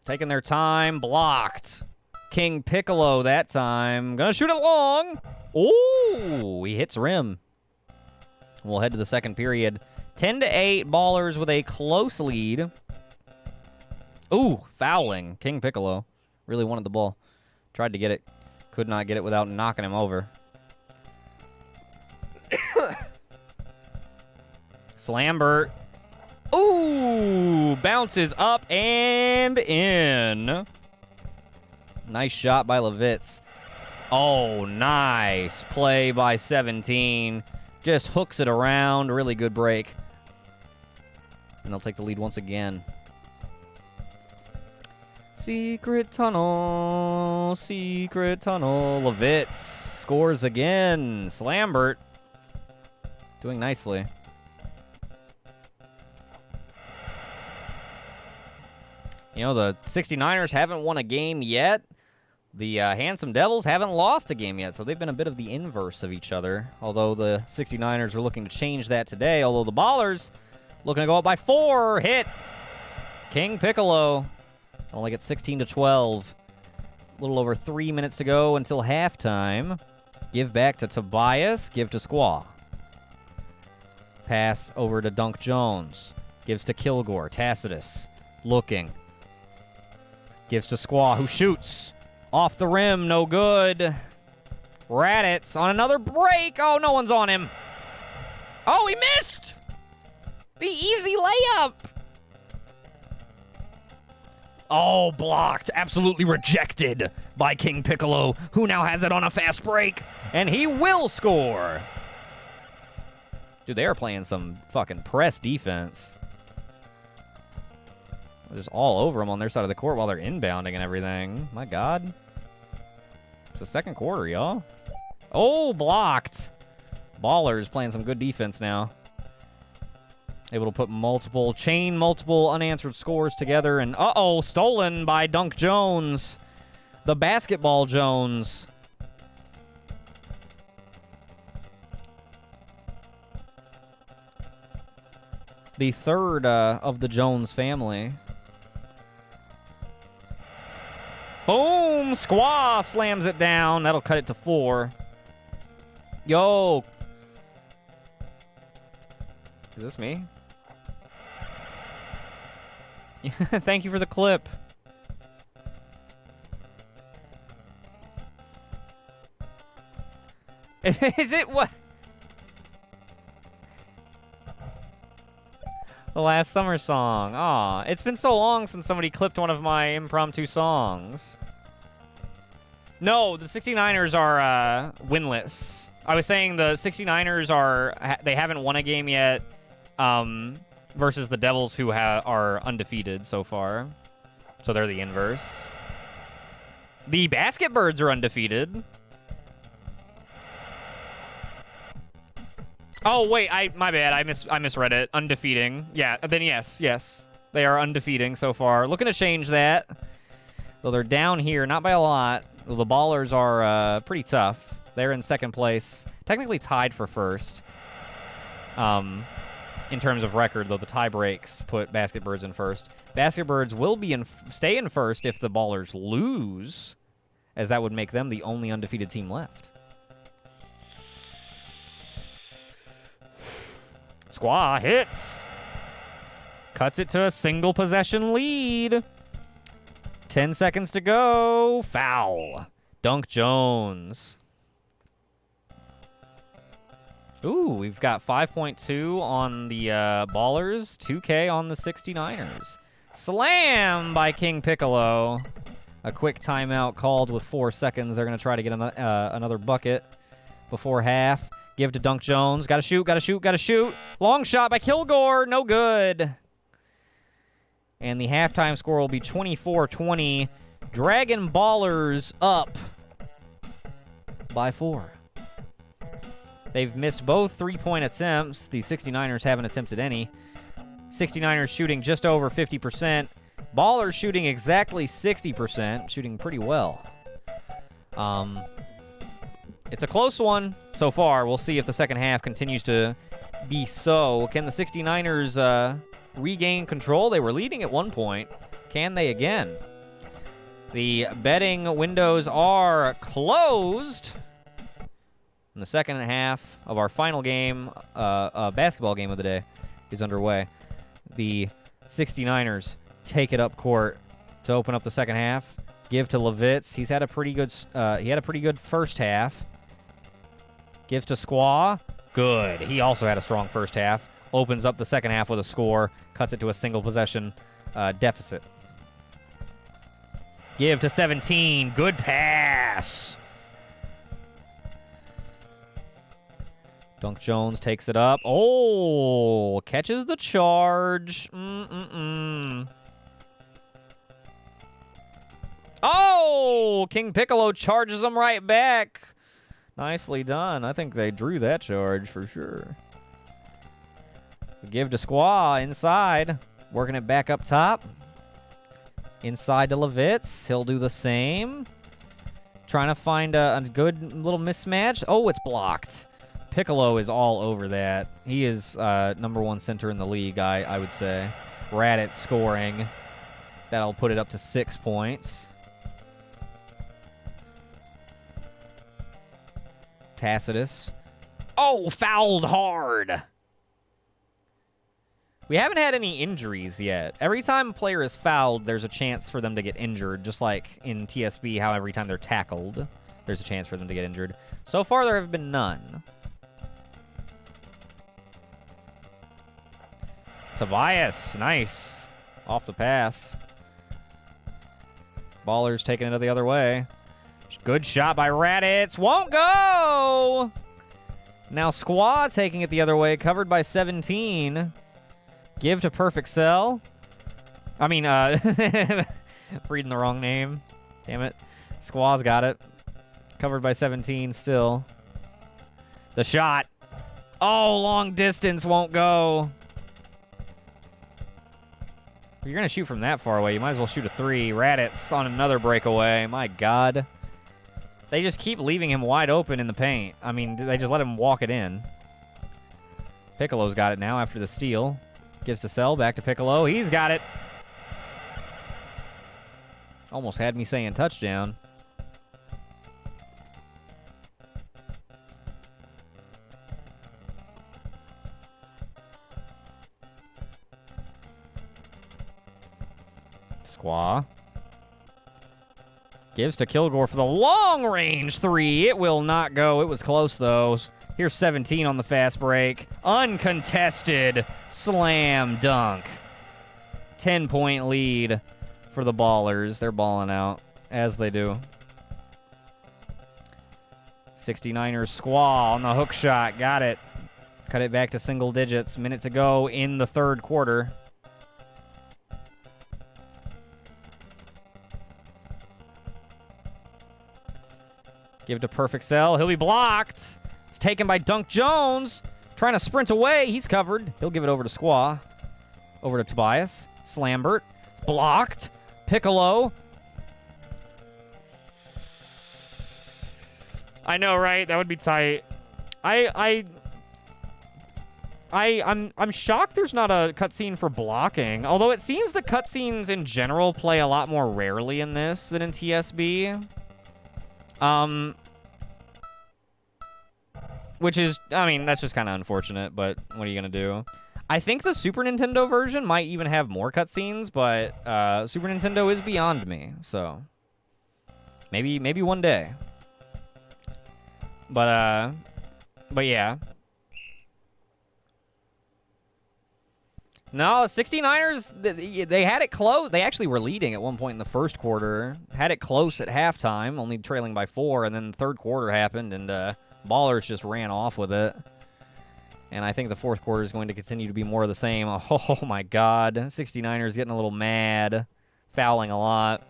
Taking their time, blocked. King Piccolo that time. Gonna shoot it long. Ooh, he hits rim. We'll head to the second period. 10-8, Ballers with a close lead. Ooh, fouling. King Piccolo really wanted the ball. Tried to get it. Could not get it without knocking him over. Slambert. Ooh, bounces up and in. Nice shot by Levitz. Oh, nice play by 17. Just hooks it around. Really good break. And they'll take the lead once again. Secret tunnel. Secret tunnel. Levitz scores again. Slambert doing nicely. You know, the 69ers haven't won a game yet. The Handsome Devils haven't lost a game yet, so they've been a bit of the inverse of each other. Although the 69ers are looking to change that today. Although the Ballers looking to go up by 4. Hit. King Piccolo. Only get 16-12. A little over 3 minutes to go until halftime. Give back to Tobias. Give to Squaw. Pass over to Dunk Jones. Gives to Kilgore. Tacitus. Looking. Gives to Squaw, who shoots. Off the rim, no good. Raditz on another break. Oh, no one's on him. Oh, he missed! The easy layup! Oh, blocked. Absolutely rejected by King Piccolo, who now has it on a fast break. And he will score. Dude, they are playing some fucking press defense. They're just all over them on their side of the court while they're inbounding and everything. My God. It's the second quarter, y'all. Oh, blocked. Ballers playing some good defense now. Able to put multiple unanswered scores together. And, uh-oh, stolen by Dunk Jones. The basketball Jones. The third of the Jones family. Boom! Squaw slams it down. That'll cut it to 4. Yo. Is this me? Thank you for the clip. Is it what? The last summer song. Aw, it's been so long since somebody clipped one of my impromptu songs. No, the 69ers are winless. I was saying the 69ers they haven't won a game yet versus the Devils, who are undefeated so far. So they're the inverse. The Basket Birds are undefeated. Oh, wait, my bad. I misread it. Undefeating. Yeah, then yes. They are undefeating so far. Looking to change that. Though they're down here, not by a lot. Though the Ballers are pretty tough. They're in second place. Technically tied for first. In terms of record, though the tie breaks put Basket Birds in first. Basket Birds will stay in first if the Ballers lose, as that would make them the only undefeated team left. Squaw hits. Cuts it to a single possession lead. 10 seconds to go. Foul. Dunk Jones. Ooh, we've got 5.2 on the Ballers, 2K on the 69ers. Slam by King Piccolo. A quick timeout called with 4 seconds. They're going to try to get another bucket before half. Give to Dunk Jones. Gotta shoot. Long shot by Kilgore. No good. And the halftime score will be 24-20. Dragon Ballers up by 4. They've missed both three-point attempts. The 69ers haven't attempted any. 69ers shooting just over 50%. Ballers shooting exactly 60%. Shooting pretty well. It's a close one so far. We'll see if the second half continues to be so. Can the 69ers regain control? They were leading at one point. Can they again? The betting windows are closed. And the second half of our final game, basketball game of the day, is underway. The 69ers take it up court to open up the second half. Give to Levitz. He's had a pretty good. He had a pretty good first half. Gives to Squaw. Good. He also had a strong first half. Opens up the second half with a score. Cuts it to a single possession deficit. Give to 17. Good pass. Dunk Jones takes it up. Oh, catches the charge. Oh, King Piccolo charges him right back. Nicely done. I think they drew that charge for sure. Give to Squaw inside. Working it back up top. Inside to Levitz. He'll do the same. Trying to find a good little mismatch. Oh, it's blocked. Piccolo is all over that. He is number one center in the league, I would say. Radit scoring. That'll put it up to 6 points. Tacitus. Oh, fouled hard. We haven't had any injuries yet. Every time a player is fouled, there's a chance for them to get injured, just like in TSB, how every time they're tackled, there's a chance for them to get injured. So far, there have been none. Tobias, nice. Off the pass. Ballers taking it the other way. Good shot by Raditz. Won't go! Now Squaw taking it the other way, covered by 17. Give to Perfect Cell. I mean, reading the wrong name. Damn it. Squaw's got it. Covered by 17 still. The shot. Oh, long distance won't go. If you're going to shoot from that far away, you might as well shoot a 3. Raditz on another breakaway. My God. They just keep leaving him wide open in the paint. I mean, they just let him walk it in. Piccolo's got it now after the steal. Gives to Cell, back to Piccolo. He's got it. Almost had me saying touchdown. Squaw. Gives to Kilgore for the long-range 3. It will not go. It was close, though. Here's 17 on the fast break. Uncontested slam dunk. 10-point lead for the Ballers. They're balling out, as they do. 69ers Squaw on the hook shot. Got it. Cut it back to single digits. Minute to go in the third quarter. Give to Perfect Cell. He'll be blocked. It's taken by Dunk Jones. Trying to sprint away. He's covered. He'll give it over to Squaw. Over to Tobias. Slambert. Blocked. Piccolo. I know, right? That would be tight. I'm shocked there's not a cutscene for blocking. Although it seems the cutscenes in general play a lot more rarely in this than in TSB. Which is, I mean, that's just kind of unfortunate, but what are you going to do? I think the Super Nintendo version might even have more cutscenes, but Super Nintendo is beyond me, so maybe one day. But yeah. No, 69ers, they had it close. They actually were leading at one point in the first quarter. Had it close at halftime, only trailing by 4, and then the third quarter happened, and Ballers just ran off with it. And I think the fourth quarter is going to continue to be more of the same. Oh, my God. 69ers getting a little mad. Fouling a lot.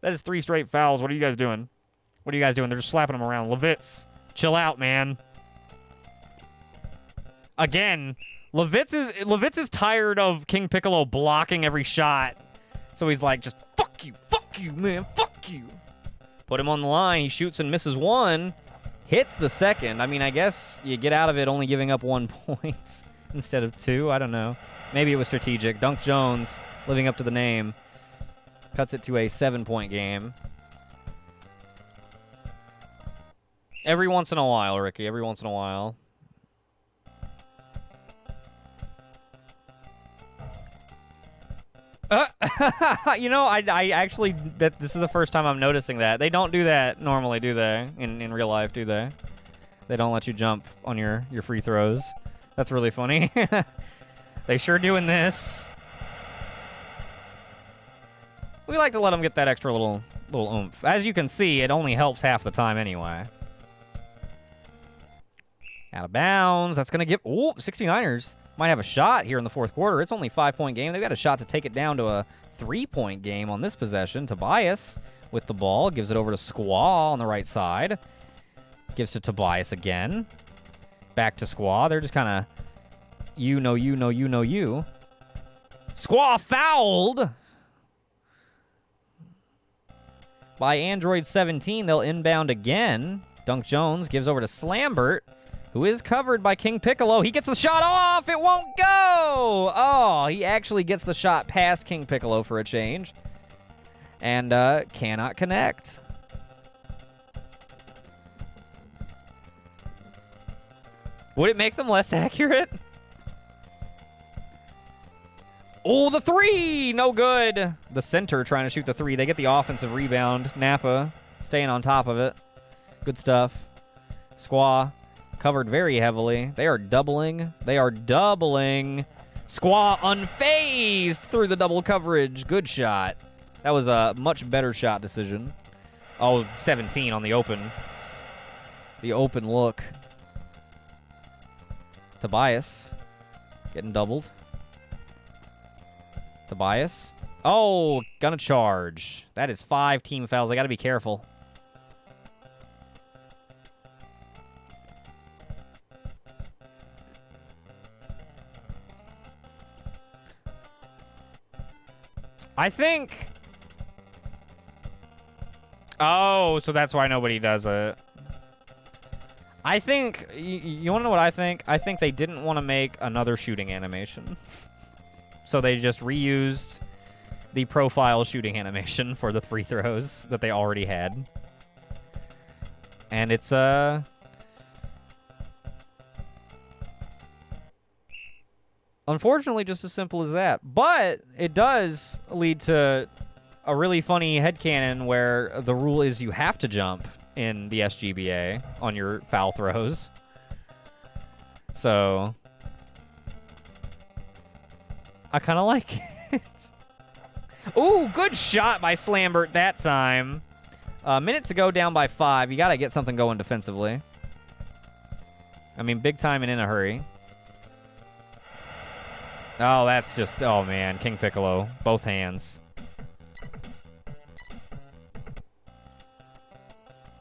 That is 3 straight fouls. What are you guys doing? What are you guys doing? They're just slapping them around. Levitz, chill out, man. Again, Levitz is tired of King Piccolo blocking every shot. So he's like, just fuck you, man, fuck you. Put him on the line. He shoots and misses 1. Hits the second. I mean, I guess you get out of it only giving up 1 point. instead of 2. I don't know. Maybe it was strategic. Dunk Jones, living up to the name, cuts it to a 7-point game. Every once in a while, Ricky. Every once in a while. You know, I actually, this is the first time I'm noticing that. They don't do that normally, do they? In real life, do they? They don't let you jump on your free throws. That's really funny. They sure doing this. We like to let them get that extra little oomph. As you can see, it only helps half the time anyway. Out of bounds. That's going to give... Ooh, 69ers might have a shot here in the fourth quarter. It's only a 5-point game. They've got a shot to take it down to a 3-point game on this possession. Tobias with the ball. Gives it over to Squaw on the right side. Gives to Tobias again. Back to Squaw. They're just kind of... You. Squaw fouled! By Android 17, they'll inbound again. Dunk Jones gives over to Slambert, who is covered by King Piccolo. He gets the shot off. It won't go. Oh, he actually gets the shot past King Piccolo for a change. And cannot connect. Would it make them less accurate? Oh, the 3! No good. The center trying to shoot the 3. They get the offensive rebound. Napa staying on top of it. Good stuff. Squaw covered very heavily. They are doubling. Squaw unfazed through the double coverage. Good shot. That was a much better shot decision. Oh, 17 on the open. The open look. Tobias getting doubled. Tobias. Oh, gonna charge. That is 5 team fouls. They got to be careful. I think... Oh, so that's why nobody does it. I think... You want to know what I think? I think they didn't want to make another shooting animation. So they just reused the profile shooting animation for the free throws that they already had. And it's, unfortunately, just as simple as that. But it does lead to a really funny headcanon where the rule is you have to jump in the SGBA on your foul throws. So... I kind of like it. Ooh, good shot by Slambert that time. A minute to go, down by 5. You got to get something going defensively. I mean, big time and in a hurry. Oh, that's just... Oh, man. King Piccolo. Both hands.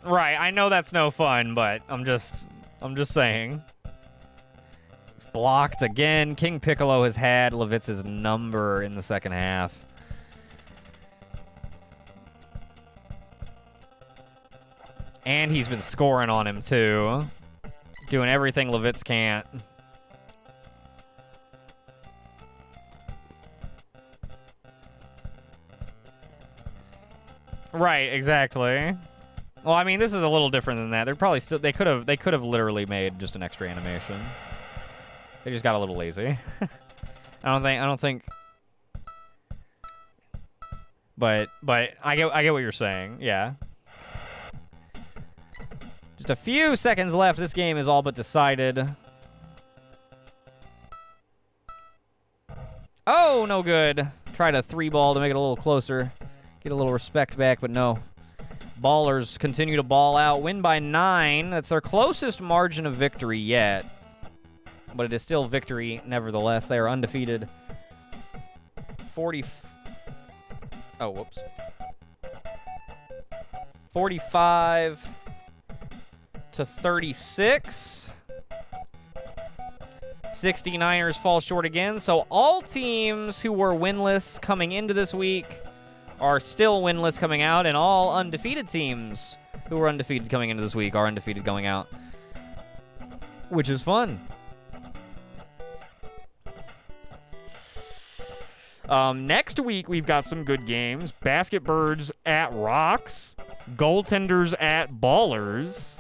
Right, I know that's no fun, but I'm just saying. Blocked again. King Piccolo has had Levitz's number in the second half. And he's been scoring on him, too. Doing everything Levitz can't. Right, exactly. Well, I mean, this is a little different than that. They're probably still... They could have literally made just an extra animation. They just got a little lazy. I don't think. But I get what you're saying. Yeah. Just a few seconds left. This game is all but decided. Oh, no good. Tried a 3-ball to make it a little closer. Get a little respect back, but no. Ballers continue to ball out. Win by 9. That's their closest margin of victory yet. But it is still victory, nevertheless. They are undefeated. 45 to 36. 69ers fall short again. So all teams who were winless coming into this week are still winless coming out, and all undefeated teams who were undefeated coming into this week are undefeated going out, which is fun. Next week, we've got some good games. Basketbirds at Rocks. Goaltenders at Ballers.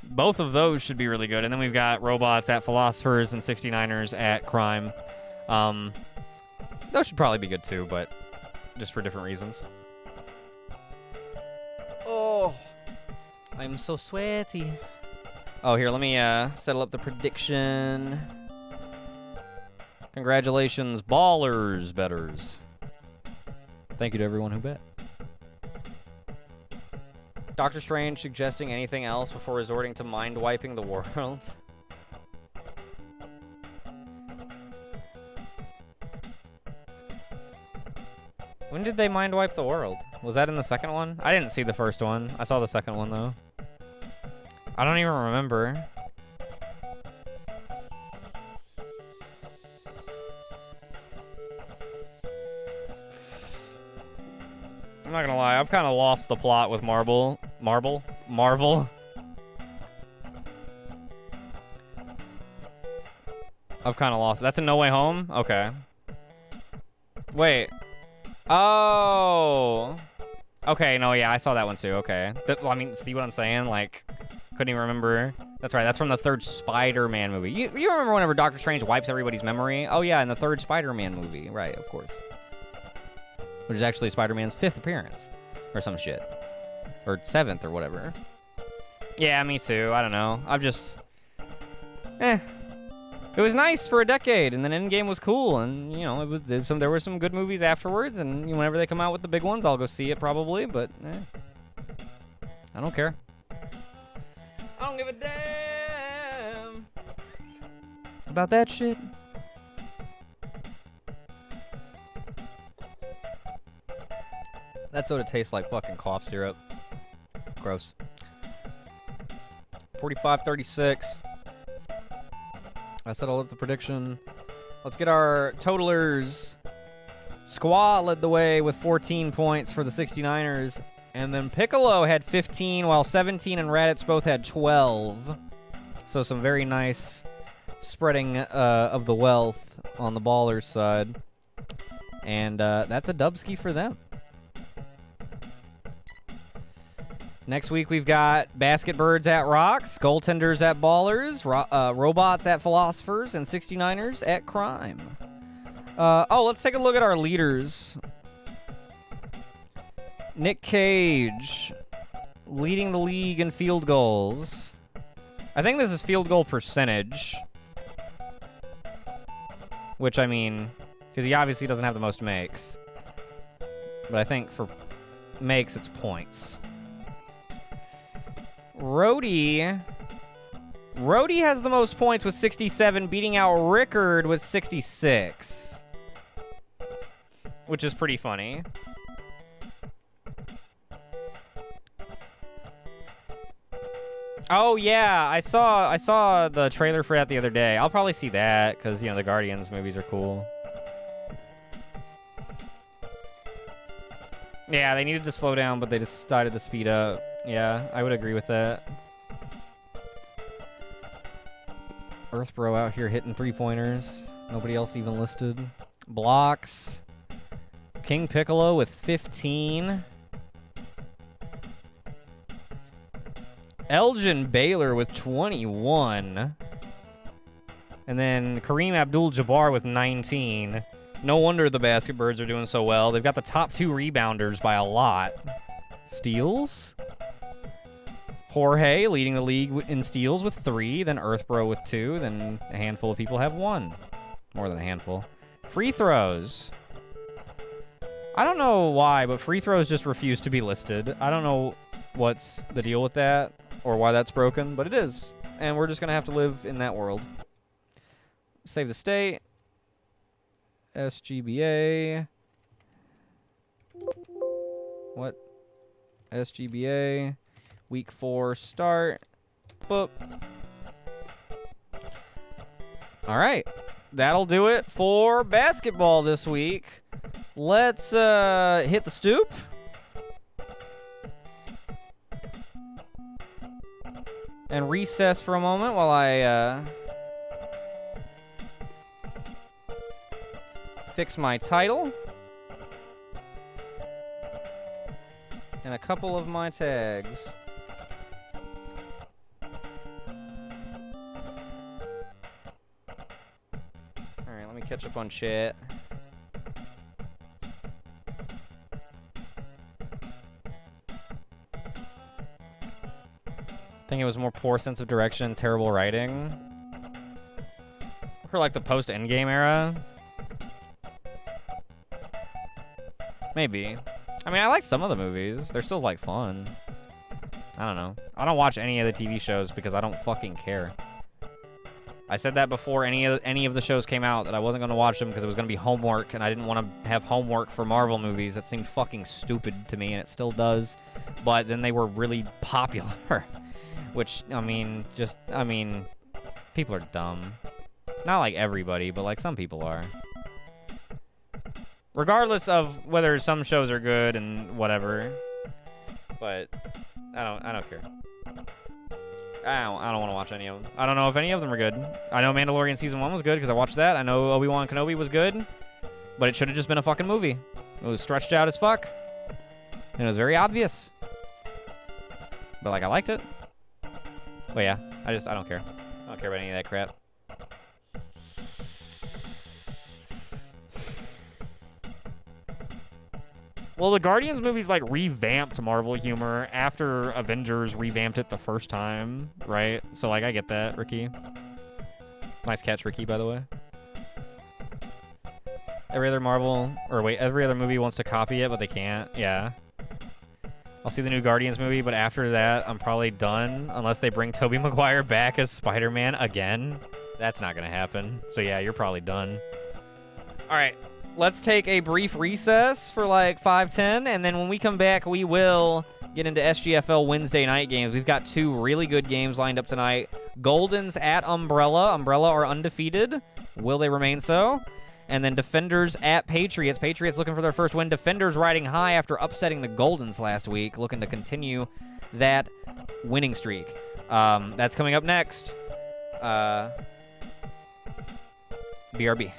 Both of those should be really good. And then we've got Robots at Philosophers and 69ers at Crime. Those should probably be good too, but just for different reasons. Oh, I'm so sweaty. Oh, here, let me settle up the prediction. Congratulations, Ballers betters. Thank you to everyone who bet. Doctor Strange suggesting anything else before resorting to mind-wiping the world. When did they mind-wipe the world? Was that in the second one? I didn't see the first one. I saw the second one, though. I don't even remember. I'm not gonna lie, I've kind of lost the plot with Marvel. I've kind of lost it. That's a No Way Home? Okay. Wait. Oh. Okay, no, yeah, I saw that one too. Okay. Well, I mean, see what I'm saying? Like, couldn't even remember. That's right, that's from the third Spider-Man movie. You remember whenever Doctor Strange wipes everybody's memory? Oh, yeah, in the third Spider-Man movie. Right, of course. Which is actually Spider-Man's 5th appearance. Or some shit. Or 7th or whatever. Yeah, me too. I don't know. I'm just... It was nice for a decade, and then Endgame was cool, and, you know, there were some good movies afterwards, and whenever they come out with the big ones, I'll go see it probably, but, I don't care. I don't give a damn about that shit. That soda tastes like fucking cough syrup. Gross. 45-36. I settled up the prediction. Let's get our totalers. Squaw led the way with 14 points for the 69ers. And then Piccolo had 15, while 17 and Raditz both had 12. So some very nice spreading of the wealth on the Ballers side. And that's a dubski for them. Next week, we've got Basketbirds at Rocks, Goaltenders at Ballers, Robots at Philosophers, and 69ers at Crime. Let's take a look at our leaders. Nick Cage, leading the league in field goals. I think this is field goal percentage. Which, I mean, because he obviously doesn't have the most makes. But I think for makes, it's points. Rhodey has the most points with 67, beating out Rickard with 66. Which is pretty funny. Oh yeah, I saw the trailer for that the other day. I'll probably see that because, the Guardians movies are cool. Yeah, they needed to slow down, but they decided to speed up. Yeah, I would agree with that. Earthbro out here hitting three-pointers. Nobody else even listed. Blocks. King Piccolo with 15. Elgin Baylor with 21. And then Kareem Abdul-Jabbar with 19. No wonder the Basketbirds are doing so well. They've got the top 2 rebounders by a lot. Steals? Jorge leading the league in steals with 3, then Earthbro with 2, then a handful of people have 1. More than a handful. Free throws. I don't know why, but free throws just refuse to be listed. I don't know what's the deal with that or why that's broken, but it is. And we're just going to have to live in that world. Save the state. SGBA. What? SGBA. Week 4 start. Boop. All right. That'll do it for basketball this week. Let's hit the stoop. And recess for a moment while I fix my title. And a couple of my tags. Alright, let me catch up on chat. I think it was more poor sense of direction, terrible writing. For like the post-Endgame era. Maybe. I mean, I like some of the movies. They're still like fun. I don't know. I don't watch any of the TV shows because I don't fucking care. I said that before any of the shows came out, that I wasn't going to watch them because it was going to be homework, and I didn't want to have homework for Marvel movies. That seemed fucking stupid to me, and it still does. But then they were really popular. Which, I mean, people are dumb. Not like everybody, but like some people are. Regardless of whether some shows are good and whatever. But I don't care. I don't want to watch any of them. I don't know if any of them are good. I know Mandalorian Season 1 was good because I watched that. I know Obi-Wan Kenobi was good. But it should have just been a fucking movie. It was stretched out as fuck. And it was very obvious. But like, I liked it. But yeah, I don't care. I don't care about any of that crap. Well, the Guardians movies, like, revamped Marvel humor after Avengers revamped it the first time, right? So, like, I get that, Ricky. Nice catch, Ricky, by the way. Every other movie wants to copy it, but they can't. Yeah. I'll see the new Guardians movie, but after that, I'm probably done, unless they bring Tobey Maguire back as Spider-Man again. That's not gonna happen. So, yeah, you're probably done. All right. Let's take a brief recess for like 5-10, and then when we come back, we will get into SGFL Wednesday night games. We've got two really good games lined up tonight. Goldens at Umbrella. Umbrella are undefeated. Will they remain so? And then Defenders at Patriots. Patriots looking for their first win. Defenders riding high after upsetting the Goldens last week, looking to continue that winning streak. That's coming up next. BRB.